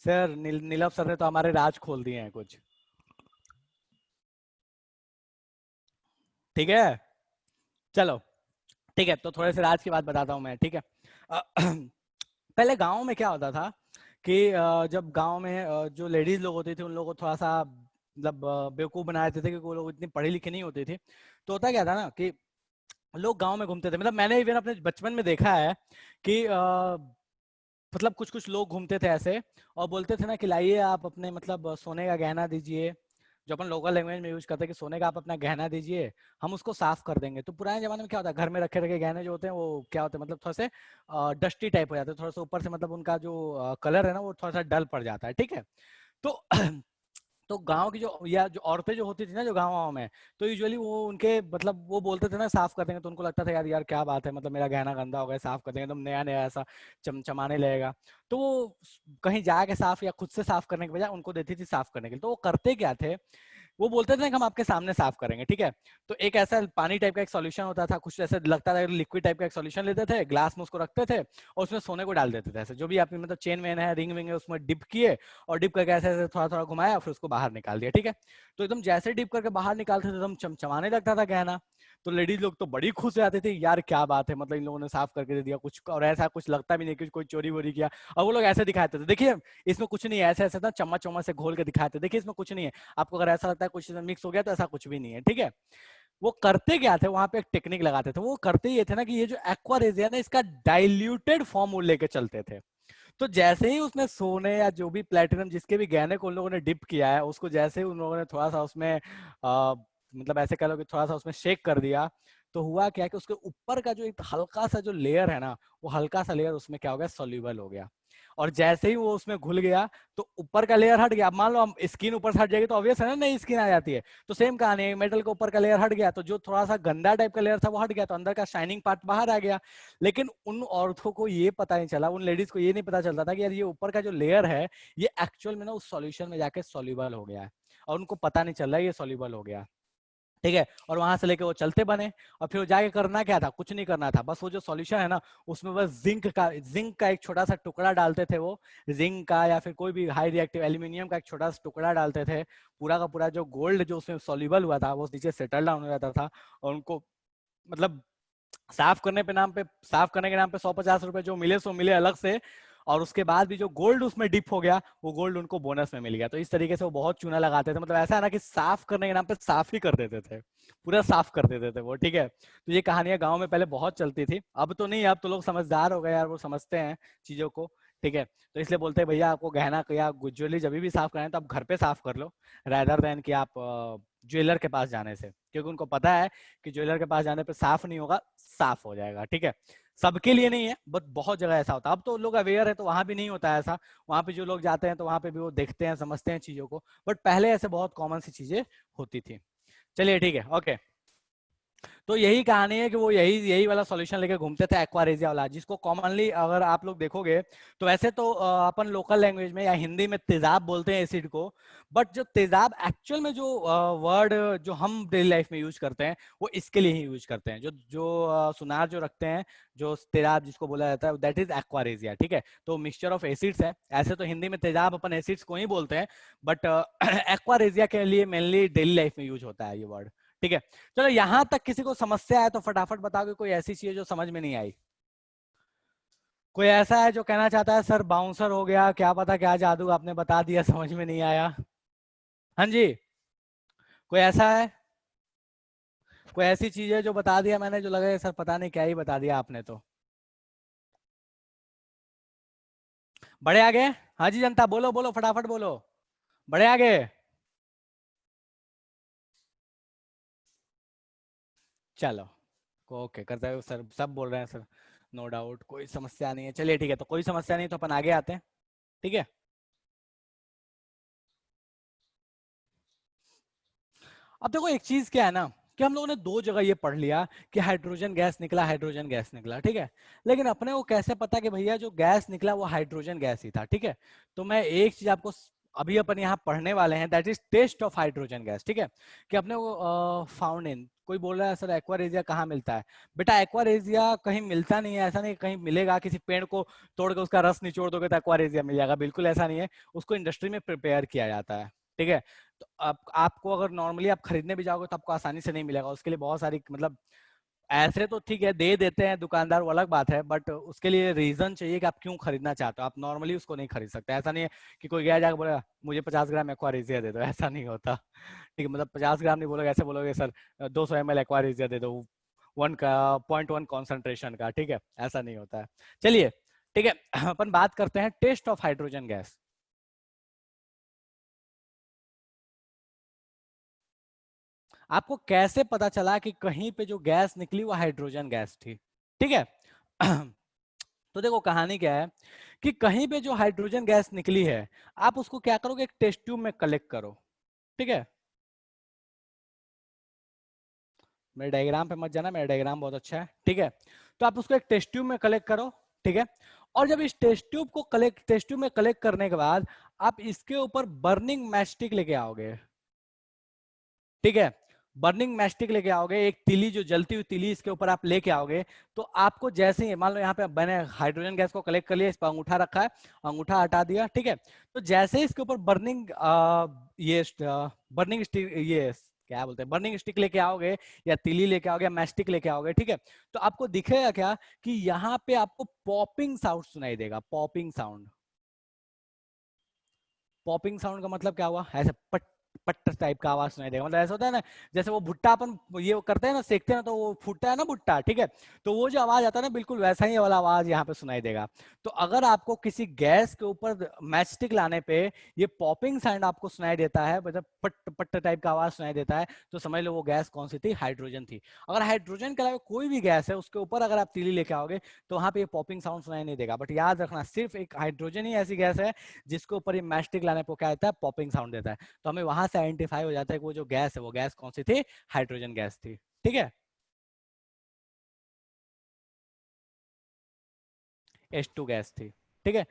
S1: सर नीलव सर ने तो हमारे राज खोल दिए हैं कुछ। ठीक है, चलो ठीक है, तो थोड़े से राज की बात बताता हूँ मैं। ठीक है, पहले गांव में क्या होता था कि जब गांव में जो लेडीज लोग होती थी उन लोगों को थोड़ा सा मतलब बेवकूफ बना देते थे, क्योंकि वो लोग इतनी पढ़ी लिखी नहीं होती थी। तो होता क्या था ना कि लोग गांव में घूमते थे। मतलब मैंने इवन अपने बचपन में देखा है कि मतलब कुछ कुछ लोग घूमते थे ऐसे और बोलते थे ना कि लाइए आप अपने मतलब सोने का गहना दीजिए, जो अपन लोकल लैंग्वेज में यूज करते हैं कि सोने का आप अपना गहना दीजिए, हम उसको साफ कर देंगे। तो पुराने जमाने में क्या होता है, घर में रखे रखे गहने जो होते हैं वो क्या होते हैं, मतलब थोड़ा से डस्टी टाइप हो जाते हैं, थोड़ा सा ऊपर से मतलब उनका जो कलर है ना वो थोड़ा सा डल पड़ जाता है। ठीक है, तो तो गांव की जो या जो औरतें जो होती थी ना जो गाँव में, तो यूजुअली वो उनके मतलब वो बोलते थे ना साफ कर देंगे, तो उनको लगता था यार यार क्या बात है, मतलब मेरा गहना गंदा हो गया, साफ कर देंगे एकदम नया नया ऐसा चमचमाने लगेगा। तो वो कहीं जाके साफ या खुद से साफ करने के बजाय उनको देती थी साफ करने के लिए। तो वो करते क्या थे, वो बोलते थे कि हम आपके सामने साफ करेंगे। ठीक है, तो एक ऐसा पानी टाइप का एक सॉल्यूशन होता था, कुछ ऐसे लगता था लिक्विड टाइप का एक सॉल्यूशन लेते थे, ग्लास में उसको रखते थे और उसमें सोने को डाल देते थे। ऐसे जो भी आपकी मतलब चेन वेन है, रिंग विंग है, उसमें डिप किए और डिप करके ऐसे ऐसे थोड़ा थोड़ा घुमाया, फिर उसको बाहर निकाल दिया। ठीक है, तो एकदम जैसे डिप करके बाहर निकालते थे एकदम चमचमाने लगता था गहना। तो लेडीज लोग तो बड़ी खुश हो जाती थी, यार क्या बात है, मतलब इन लोगों ने साफ करके दे दिया कुछ, और ऐसा कुछ लगता भी नहीं कि कोई चोरी वोरी किया। और वो लोग ऐसे दिखाते थे, देखिए इसमें कुछ नहीं है, ऐसे ऐसे ना चम्मच चम्मच से घोल के दिखाते, देखिए इसमें कुछ नहीं है, आपको अगर ऐसा लगता है कुछ मिक्स हो गया तो ऐसा कुछ भी नहीं है। ठीक है, वो करते क्या थे, वहां पे एक टेक्निक लगाते थे। वो करते ये थे ना कि ये जो एक्वारेजिया ना इसका डाइल्यूटेड फॉर्म वो लेके चलते थे। तो जैसे ही उसने सोने या जो भी प्लेटिनम जिसके भी गहने को उन लोगों ने डिप किया है, उसको जैसे ही उन लोगों ने थोड़ा सा उसमें मतलब ऐसे कह लो कि थोड़ा सा उसमें शेक कर दिया, तो हुआ क्या कि उसके ऊपर का जो एक हल्का सा जो लेयर है ना, वो हल्का सा लेयर उसमें क्या हो गया, सोल्यूबल हो गया। और जैसे ही वो उसमें घुल गया तो ऊपर का लेयर हट गया। अब मान लो हम स्किन ऊपर से हट जाएगी तो ऑब्वियस है ना, नई स्किन आ जाती है। तो सेम कहानी है, मेटल के ऊपर का लेयर हट गया तो जो थोड़ा सा गंदा टाइप का लेयर था वो हट गया, तो अंदर का शाइनिंग पार्ट बाहर आ गया। लेकिन उन औरतों को ये पता नहीं चला, उन लेडीज को ये नहीं पता चलता था कि यार ये ऊपर का जो लेयर है ये एक्चुअल में ना उस सॉल्यूशन में जाके सॉल्युबल हो गया है, और उनको पता नहीं चल रहा है ये सॉल्युबल हो गया। ठीक है, और वहां से लेके वो चलते बने, और फिर जाके करना क्या था, कुछ नहीं करना था, बस वो जो सॉल्यूशन है ना उसमें बस जिंक का एक छोटा सा टुकड़ा डालते थे। वो जिंक का या फिर कोई भी हाई रिएक्टिव एल्यूमिनियम का एक छोटा सा टुकड़ा डालते थे। पूरा का पूरा जो गोल्ड जो उसमें सॉल्युबल हुआ था वो नीचे सेटल डाउन हो जाता था, और उनको मतलब साफ करने के नाम पे 100-50 रुपए जो मिले सो मिले अलग से, और उसके बाद भी जो गोल्ड उसमें डिप हो गया वो गोल्ड उनको बोनस में मिल गया। तो इस तरीके से वो बहुत चूना लगाते थे, मतलब ऐसा है ना कि साफ करने के नाम पे साफ ही कर देते थे, पूरा साफ कर देते थे वो, ठीक है। तो ये कहानियां गांव में पहले बहुत चलती थी, अब तो नहीं, अब तो लोग समझदार हो गए यार, वो समझते हैं चीजों को, ठीक है। तो इसलिए बोलते हैं भैया आपको गहना या ज्वेलरी जब भी साफ करना है तो आप घर पे साफ कर लो, रादर देन कि आप ज्वेलर के पास जाने से, क्योंकि उनको पता है कि ज्वेलर के पास जाने पे साफ नहीं होगा, साफ हो जाएगा, ठीक है। सबके लिए नहीं है, बट बहुत जगह ऐसा होता है। अब तो लोग अवेयर है तो वहां भी नहीं होता है ऐसा, वहां पे जो लोग जाते हैं तो वहां पे भी वो देखते हैं, समझते हैं चीजों को, बट पहले ऐसे बहुत कॉमन सी चीजें होती थी। चलिए ठीक है, ओके। तो यही कहानी है कि वो यही यही वाला सॉल्यूशन लेके घूमते थे, एक्वारेजिया वाला, जिसको कॉमनली अगर आप लोग देखोगे तो वैसे तो अपन लोकल लैंग्वेज में या हिंदी में तेजाब बोलते हैं एसिड को, बट जो तेजाब एक्चुअल में जो वर्ड जो हम डेली लाइफ में यूज करते हैं वो इसके लिए ही यूज करते हैं, जो जो सुनार जो रखते हैं, जो तेजाब जिसको बोला जाता है दैट इज एक्वारेजिया, ठीक है। तो मिक्सचर ऑफ एसिड्स है, ऐसे तो हिंदी में तेजाब अपन एसिड्स को ही बोलते हैं, बट एक्वारेजिया के लिए मेनली डेली लाइफ में यूज होता है ये वर्ड, ठीक है। चलो यहां तक किसी को समस्या है तो फटाफट बताओगे, कोई ऐसी चीज जो समझ में नहीं आई? कोई ऐसा है जो कहना चाहता है सर बाउंसर हो गया, क्या पता क्या जादू आपने बता दिया, समझ में नहीं आया? हाँ जी, कोई ऐसा है, कोई ऐसी चीज है जो बता दिया मैंने जो लगे सर पता नहीं क्या ही बता दिया आपने? तो बड़े आगे, हाँ जी जनता बोलो बोलो फटाफट बोलो, बड़े आगे। चलो ओके, करते हैं सर, सब बोल रहे हैं सर, नो डाउट कोई समस्या नहीं है। चलिए ठीक है, तो कोई समस्या नहीं तो अपन आगे आते हैं, ठीक है। अब देखो एक चीज क्या है ना, कि हम लोगों ने दो जगह ये पढ़ लिया कि हाइड्रोजन गैस निकला, हाइड्रोजन गैस निकला, ठीक है। लेकिन अपने को कैसे पता कि भैया जो गैस निकला वो हाइड्रोजन गैस ही था, ठीक है। तो मैं एक चीज आपको अभी अपन यहाँ पढ़ने वाले हैं, that is test of hydrogen gas, ठीक है। कि अपने को फाउंड इन, कोई बोल रहा है सर एक्वारेजिया कहाँ मिलता है? बेटा एक्वारेजिया कहीं मिलता नहीं है, ऐसा नहीं कहीं मिलेगा, किसी पेड़ को तोड़ के उसका रस निचोड़ दोगे तो एक्वारेजिया मिल जाएगा, बिल्कुल ऐसा नहीं है। उसको इंडस्ट्री में प्रिपेयर किया जाता है, ठीक है। तो आपको अगर नॉर्मली आप खरीदने भी जाओगे तो आपको आसानी से नहीं मिलेगा, उसके लिए बहुत सारी मतलब, ऐसे तो ठीक है दे देते हैं दुकानदार, वो अलग बात है, बट उसके लिए रीजन चाहिए कि आप क्यों खरीदना चाहते हो, आप नॉर्मली उसको नहीं खरीद सकते। ऐसा नहीं है कि कोई गया जाकर बोलेगा मुझे 50 ग्राम एक्वारेजिया दे दो, ऐसा नहीं होता, ठीक है। मतलब 50 ग्राम नहीं बोलोगे, ऐसे बोलोगे सर 200 ml एक्वारेजिया दे दो, 1 का 0.1 कॉन्सेंट्रेशन का, ठीक है, ऐसा नहीं होता है। चलिए ठीक है, अपन बात करते हैं टेस्ट ऑफ हाइड्रोजन गैस। आपको कैसे पता चला कि कहीं पे जो गैस निकली वो हाइड्रोजन गैस थी, ठीक है। तो देखो कहानी क्या है कि कहीं पे जो हाइड्रोजन गैस निकली है, आप उसको क्या करोगे, एक टेस्ट ट्यूब में कलेक्ट करो, ठीक है। मेरे डायग्राम पे मत जाना, मेरा डायग्राम बहुत अच्छा है, ठीक है। तो आप उसको एक टेस्ट ट्यूब में कलेक्ट करो, ठीक है। और जब इस टेस्ट ट्यूब में कलेक्ट करने के बाद आप इसके ऊपर बर्निंग मैस्टिक लेके आओगे, ठीक है। बर्निंग मैस्टिक लेके आओगे, एक तिली जो जलती हुई तिली इसके ऊपर आप लेके आओगे। तो आपको जैसे ही मान लो यहाँ पे मैंने हाइड्रोजन गैस को कलेक्ट कर लिया, इस पर अंगूठा रखा है, अंगूठा हटा दिया, ठीक है। तो जैसे ही इसके ऊपर बर्निंग ये बर्निंग स्टिक, ये क्या बोलते हैं, बर्निंग स्टिक लेके आओगे या तिली लेके आओगे या मैस्टिक लेके आओगे, ठीक है। तो आपको दिखेगा क्या कि यहाँ पे आपको पॉपिंग साउंड सुनाई देगा, पॉपिंग साउंड। पॉपिंग साउंड का मतलब क्या हुआ, ऐसे पट पट टाइप का आवाज सुनाई देगा, मतलब ऐसा होता है ना, जैसे वो भुट्टा अपन ये करते हैं ना, सेकते हैं ना, तो वो फूटता है ना भुट्टा, ठीक है। तो वो जो आवाज आता है ना, बिल्कुल वैसा ही वाला आवाज यहाँ पे सुनाई देगा। तो अगर आपको किसी गैस के ऊपर मैचस्टिक लाने पे ये पॉपिंग साउंड आपको सुनाई देता है, मतलब पट पट टाइप का आवाज सुनाई देता है, तो समझ लो वो गैस कौन सी थी, हाइड्रोजन थी। अगर हाइड्रोजन के अलावा कोई भी गैस है उसके ऊपर अगर आप तीली लेके आओगे तो वहां पे ये पॉपिंग साउंड सुनाई नहीं देगा, बट याद रखना सिर्फ एक हाइड्रोजन ही ऐसी गैस है जिसके ऊपर ये मैस्टिक लाने पर क्या देता है, पॉपिंग साउंड देता है। तो हमें वहां से आइडेंटिफाई हो जाता है कि वो जो गैस है वो गैस कौन सी थी, हाइड्रोजन गैस थी, ठीक है। H2 गैस थी, ठीक है।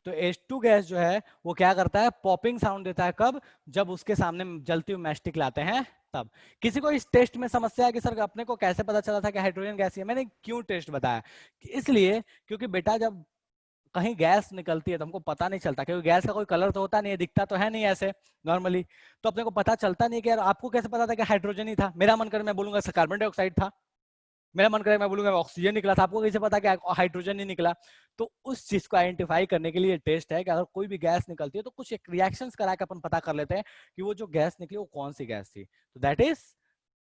S1: तो H2 गैस जो है वो क्या करता है, पॉपिंग साउंड देता है, कब, जब उसके सामने जलती हुई मैस्टिक लाते हैं तब। किसी को इस टेस्ट में समस्या है कि सर अपने को कैसे पता चला था कि हाइड्रोजन गैस है? मैंने क्यों टेस्ट बताया, इसलिए क्योंकि बेटा जब कहीं गैस निकलती है तो हमको पता नहीं चलता, क्योंकि गैस का कोई कलर तो होता नहीं है, दिखता तो है नहीं ऐसे नॉर्मली, तो अपने को पता चलता नहीं कि यार, आपको कैसे पता था कि हाइड्रोजन ही था? मेरा मन कर मैं बोलूंगा कार्बन डाइऑक्साइड था, मेरा मन करे मैं बोलूंगा ऑक्सीजन निकला था, आपको कैसे पता कि हाइड्रोजन नहीं निकला? तो उस चीज को आइडेंटिफाई करने के लिए टेस्ट है कि अगर कोई भी गैस निकलती है तो कुछ एक रिएक्शंस करा के अपन पता कर लेते हैं कि वो जो गैस निकली वो कौन सी गैस थी। तो दैट इज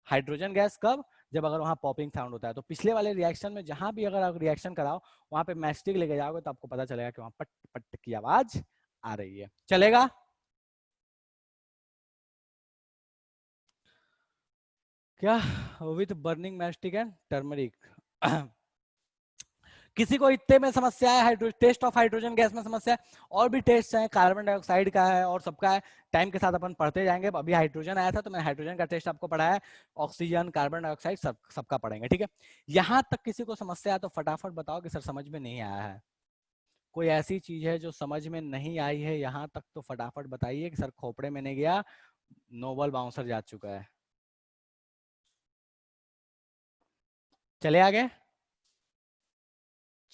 S1: हाइड्रोजन गैस। कब? जब अगर वहां पॉपिंग साउंड होता है। तो पिछले वाले रिएक्शन में जहां भी अगर आप रिएक्शन कराओ वहां पे मैस्टिक लेके जाओगे तो आपको पता चलेगा कि वहां पट पट की आवाज आ रही है। चलेगा? क्या? With burning mastic and turmeric. किसी को इतने में समस्या है, टेस्ट ऑफ हाइड्रोजन गैस में समस्या है? और भी टेस्ट हैं, कार्बन डाइऑक्साइड का है और सबका है। टाइम के साथ अपन पढ़ते जाएंगे। अभी हाइड्रोजन आया था तो मैंने हाइड्रोजन का टेस्ट आपको पढ़ाया, ऑक्सीजन, कार्बन डाइऑक्साइड सबका पढ़ेंगे। ठीक है, यहां तक किसी को समस्या है तो फटाफट बताओ कि सर समझ में नहीं आया है। कोई ऐसी चीज है जो समझ में नहीं आई है यहां तक तो फटाफट बताइए कि सर खोपड़े में नहीं गया, नोबल बाउंसर जा चुका है। चले आगे?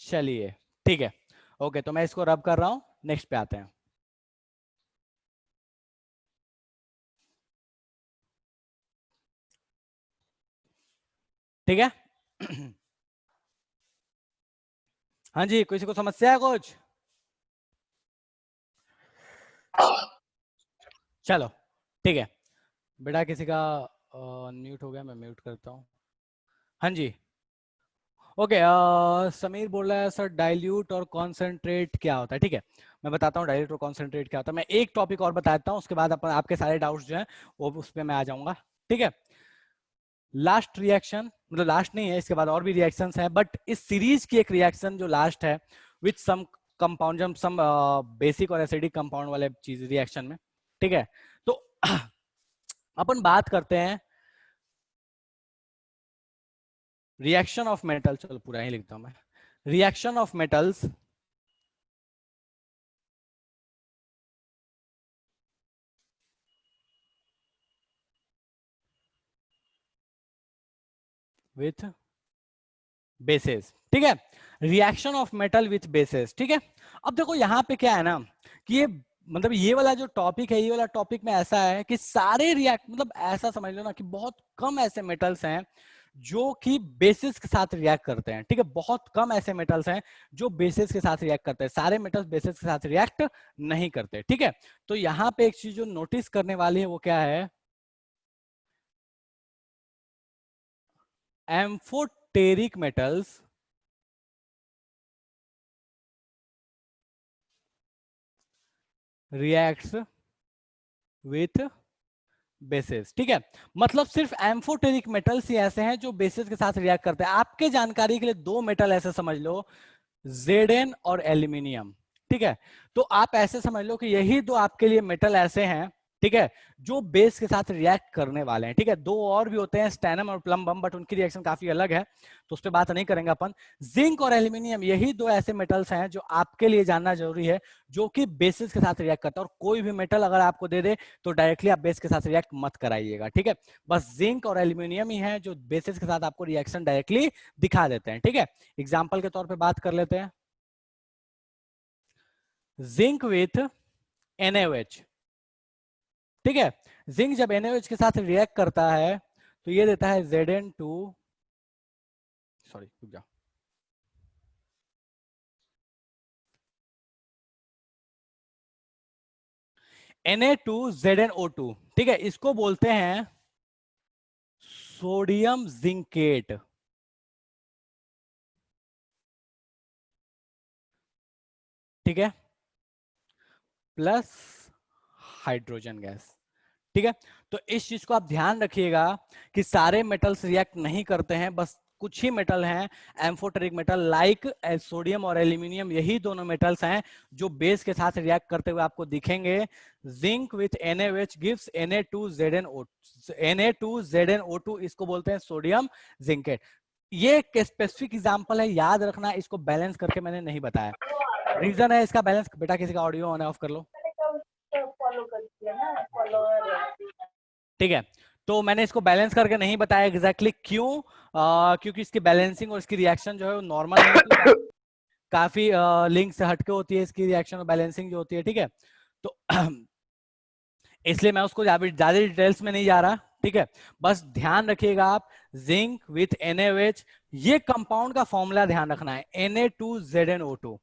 S1: चलिए ठीक है, ओके, तो मैं इसको रब कर रहा हूं, नेक्स्ट पे आते हैं। ठीक है। हाँ जी, किसी को समस्या है कुछ? चलो ठीक है, बेटा किसी का म्यूट हो गया, मैं म्यूट करता हूँ। हाँ जी, ओके। समीर बोल रहा है सर डाइल्यूट और कॉन्सेंट्रेट क्या होता है? ठीक है, मैं बताता हूँ डाइल्यूट और कॉन्सेंट्रेट क्या होता है। मैं एक टॉपिक और बताता हूँ, उसके बाद अपन आपके सारे डाउट्स जो हैं वो उस पर मैं आ जाऊंगा। ठीक है, लास्ट रिएक्शन, मतलब लास्ट नहीं है, इसके बाद और भी रिएक्शंस हैं, बट इस सीरीज की एक रिएक्शन जो लास्ट है with some compound, some basic और एसिडिक कंपाउंड वाले चीज रिएक्शन में। ठीक है, तो अपन बात करते हैं रिएक्शन ऑफ मेटल। चलो पूरा ही लिखता हूं मैं, reaction of metals with bases. ठीक है, reaction of metal with bases. ठीक है, अब देखो यहाँ पे क्या है ना कि ये मतलब ये वाला जो टॉपिक है, ये वाला टॉपिक में ऐसा है कि सारे रिएक्ट, मतलब ऐसा समझ लो ना कि बहुत कम ऐसे मेटल्स हैं जो कि बेसिस के साथ रिएक्ट करते हैं। ठीक है, बहुत कम ऐसे मेटल्स हैं जो बेसिस के साथ रिएक्ट करते हैं, सारे मेटल्स बेसिस के साथ रिएक्ट नहीं करते। ठीक है, तो यहाँ पे एक चीज जो नोटिस करने वाली है वो क्या है, amphoteric metals reacts with basis. ठीक है, मतलब सिर्फ एम्फोटेरिक मेटल्स ही ऐसे हैं जो बेसिस के साथ रिएक्ट करते हैं। आपके जानकारी के लिए दो मेटल ऐसे समझ लो, जेडन और एल्यूमिनियम। ठीक है, तो आप ऐसे समझ लो कि यही दो आपके लिए मेटल ऐसे हैं, ठीक है, जो बेस के साथ रिएक्ट करने वाले हैं। ठीक है, दो और भी होते हैं, स्टैनम और प्लम्बम, बट उनकी रिएक्शन काफी अलग है तो उस पर बात नहीं करेंगे अपन। जिंक और एल्यूमिनियम, यही दो ऐसे मेटल्स हैं जो आपके लिए जानना जरूरी है, जो कि बेसिस के साथ रिएक्ट करता है। और कोई भी मेटल अगर आपको दे दे तो डायरेक्टली आप बेस के साथ रिएक्ट मत कराइएगा। ठीक है, बस जिंक और एल्यूमिनियम ही है जो बेसिस के साथ आपको रिएक्शन डायरेक्टली दिखा देते हैं। ठीक है, एग्जाम्पल के तौर पर बात कर लेते हैं, जिंक विथ NaOH। ठीक है, जिंक जब NaOH के साथ रिएक्ट करता है तो ये देता है Zn2, सॉरी रुक जाओ, Na2ZnO2। ठीक है, इसको बोलते हैं सोडियम जिंकेट। ठीक है, प्लस हाइड्रोजन गैस। ठीक है, तो इस चीज को आप ध्यान रखिएगा कि सारे मेटल्स रिएक्ट नहीं करते हैं, बस कुछ ही मेटल हैं एम्फोटेरिक मेटल लाइक सोडियम और एल्यूमिनियम, यही दोनों मेटल्स हैं जो बेस के साथ रिएक्ट करते हुए आपको दिखेंगे। Zinc with NaOH gives Na2ZnO2, इसको बोलते हैं सोडियम जिंकेट। ये एक स्पेसिफिक एग्जांपल है, याद रखना, इसको बैलेंस करके मैंने नहीं बताया। रीजन है इसका बैलेंस, बेटा किसी का ऑडियो ऑन ऑफ कर लो। ठीक है, तो मैंने इसको बैलेंस करके नहीं बताया एग्जैक्टली क्यों, क्योंकि इसकी बैलेंसिंग और इसकी रिएक्शन जो है वो नॉर्मल नहीं होती, काफी लिंक से हटके होती है इसकी रिएक्शन और बैलेंसिंग जो होती है। ठीक है, तो इसलिए मैं उसको ज्यादा डिटेल्स में नहीं जा रहा। ठीक है, बस ध्यान रखिएगा आप, जिंक विथ NaOH, ये कंपाउंड का फॉर्मूला ध्यान रखना है, Na2ZnO2।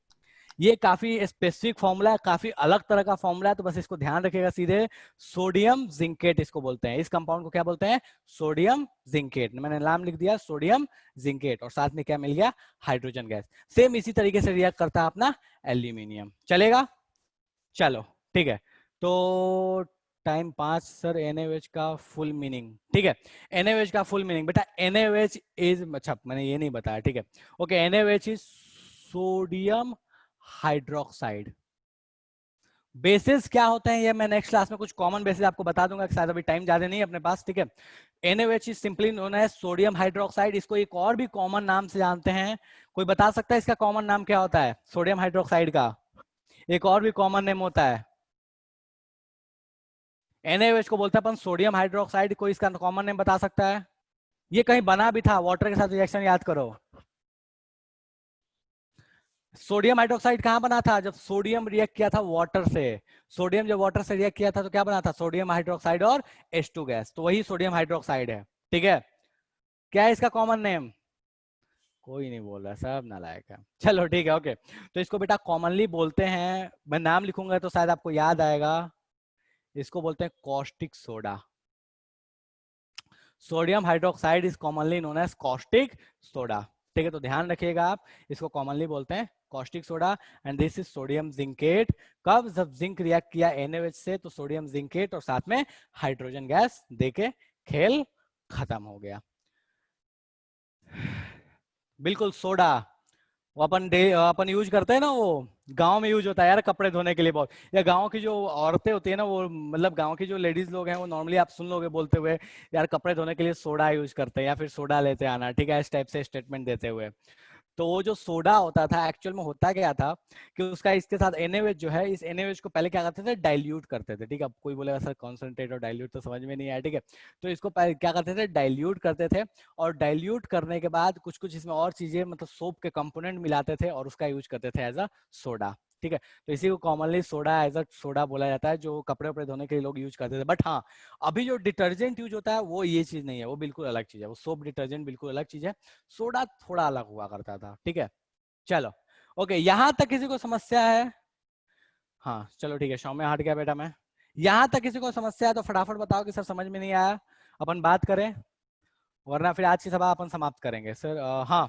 S1: ये काफी स्पेसिफिक फॉर्मूला है, काफी अलग तरह का फॉर्मूला है, तो बस इसको ध्यान रखिएगा। सीधे सोडियम जिंकेट इसको बोलते हैं, इस कंपाउंड को क्या बोलते हैं? Sodium zincate. मैंने नाम लिख दिया सोडियम जिंकेट, और साथ में क्या मिल गया? Hydrogen gas. सेम इसी तरीके से रिएक्ट करता है अपना एल्यूमिनियम। चलेगा? चलो ठीक है। तो टाइम 5 सर, NaOH का फुल मीनिंग, ठीक है, NaOH का फुल मीनिंग बेटा, NaOH इज, अच्छा मैंने ये नहीं बताया, ठीक है, okay, NaOH is sodium hydroxide. Basis क्या होते हैं ये मैं नेक्स्ट क्लास में कुछ कॉमन बेसिस आपको बता दूंगा, शायद अभी टाइम ज्यादा नहीं है अपने पास, ठीक है। NaOH is simply known as sodium hydroxide. इसको एक और भी कॉमन नाम से जानते हैं, कोई बता सकता है इसका कॉमन नाम क्या होता है? सोडियम हाइड्रोक्साइड का एक और भी कॉमन नेम होता है, NaOH को बोलते हैं अपन सोडियम हाइड्रोक्साइड। कोई इसका कॉमन नेम बता सकता है? ये कहीं बना भी था वाटर के साथ, रिएक्शन याद करो। सोडियम हाइड्रोक्साइड कहां बना था? जब सोडियम रिएक्ट किया था वाटर से, सोडियम जब वाटर से रिएक्ट किया था तो क्या बना था? सोडियम हाइड्रोक्साइड और H2 गैस, तो वही सोडियम हाइड्रोक्साइड है, ठीक है। क्या है इसका कॉमन नेम? कोई नहीं बोल रहा, सब नालायक है। चलो ठीक है, ओके। तो इसको बेटा कॉमनली बोलते हैं, मैं नाम लिखूंगा तो शायद आपको याद आएगा, इसको बोलते हैं caustic soda. Sodium hydroxide is commonly known as caustic soda, ठीक है। तो ध्यान रखिएगा आप, इसको कॉमनली बोलते हैं caustic soda, and this is sodium zincate. कब? जब जिंक रिएक्ट किया NaOH से तो सोडियम जिंकेट और साथ में हाइड्रोजन गैस देके खेल खत्म हो गया। बिल्कुल सोडा, वो अपन यूज करते हैं ना, वो गांव में यूज होता है यार कपड़े धोने के लिए बहुत, या गांव की जो औरतें होती है ना, वो मतलब गांव की जो लेडीज लोग हैं वो नॉर्मली आप सुन लोगे बोलते हुए, यार कपड़े धोने के लिए सोडा यूज करते हैं या फिर सोडा लेते आना, ठीक है, इस टाइप से स्टेटमेंट देते हुए। तो वो जो सोडा होता था एक्चुअल में होता क्या था कि उसका इसके साथ NaOH जो है, इस NaOH को पहले क्या करते थे? डाइल्यूट करते थे, ठीक है। अब कोई बोलेगा सर कॉन्सेंट्रेट और डाइल्यूट तो समझ में नहीं आया, ठीक है। तो इसको पहले क्या करते थे? डाइल्यूट करते थे, और डाइल्यूट करने के बाद कुछ कुछ इसमें और चीजें मतलब सोप के कंपोनेंट मिलाते थे और उसका यूज करते थे एज अ सोडा, ठीक है। तो इसी को commonly soda as a soda बोला जाता है, जो कपड़े वपड़े धोने के लिए लोग यूज करते थे। बट हाँ, अभी जो डिटर्जेंट यूज होता है वो ये चीज नहीं है, वो बिल्कुल अलग चीज है, वो सोप डिटर्जेंट बिल्कुल अलग चीज है, सोडा थोड़ा अलग हुआ करता था, ठीक है। चलो ओके, यहां तक किसी को समस्या है? हाँ चलो ठीक है, शो में हट गया बेटा मैं। यहां तक किसी को समस्या है तो फटाफट बताओ कि सर समझ में नहीं आया, अपन बात करें, वरना फिर आज की सभा अपन समाप्त करेंगे सर। हाँ,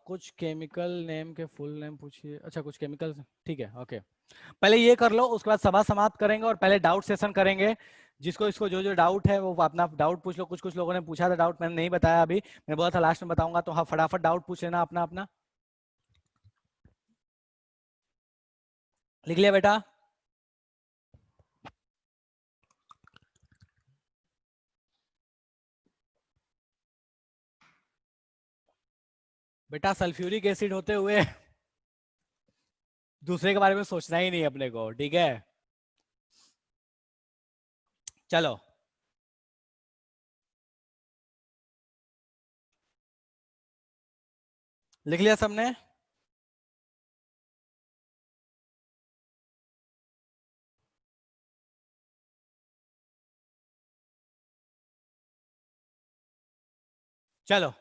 S1: कुछ केमिकल नेम के फुल नेम पूछिए। अच्छा कुछ केमिकल, ठीक है, ओके। पहले ये कर लो, उसके बाद सभा समाप्त करेंगे और पहले डाउट सेशन करेंगे। जिसको इसको जो जो डाउट है वो अपना डाउट पूछ लो। कुछ कुछ लोगों ने पूछा था डाउट, मैंने नहीं बताया अभी, मैं बोला था लास्ट में बताऊंगा, तो हाँ फटाफट डाउट पूछ लेना अपना अपना। लिख लिया बेटा? बेटा सल्फ्यूरिक एसिड होते हुए दूसरे के बारे में सोचना ही नहीं अपने को, ठीक है। चलो लिख लिया सबने? चलो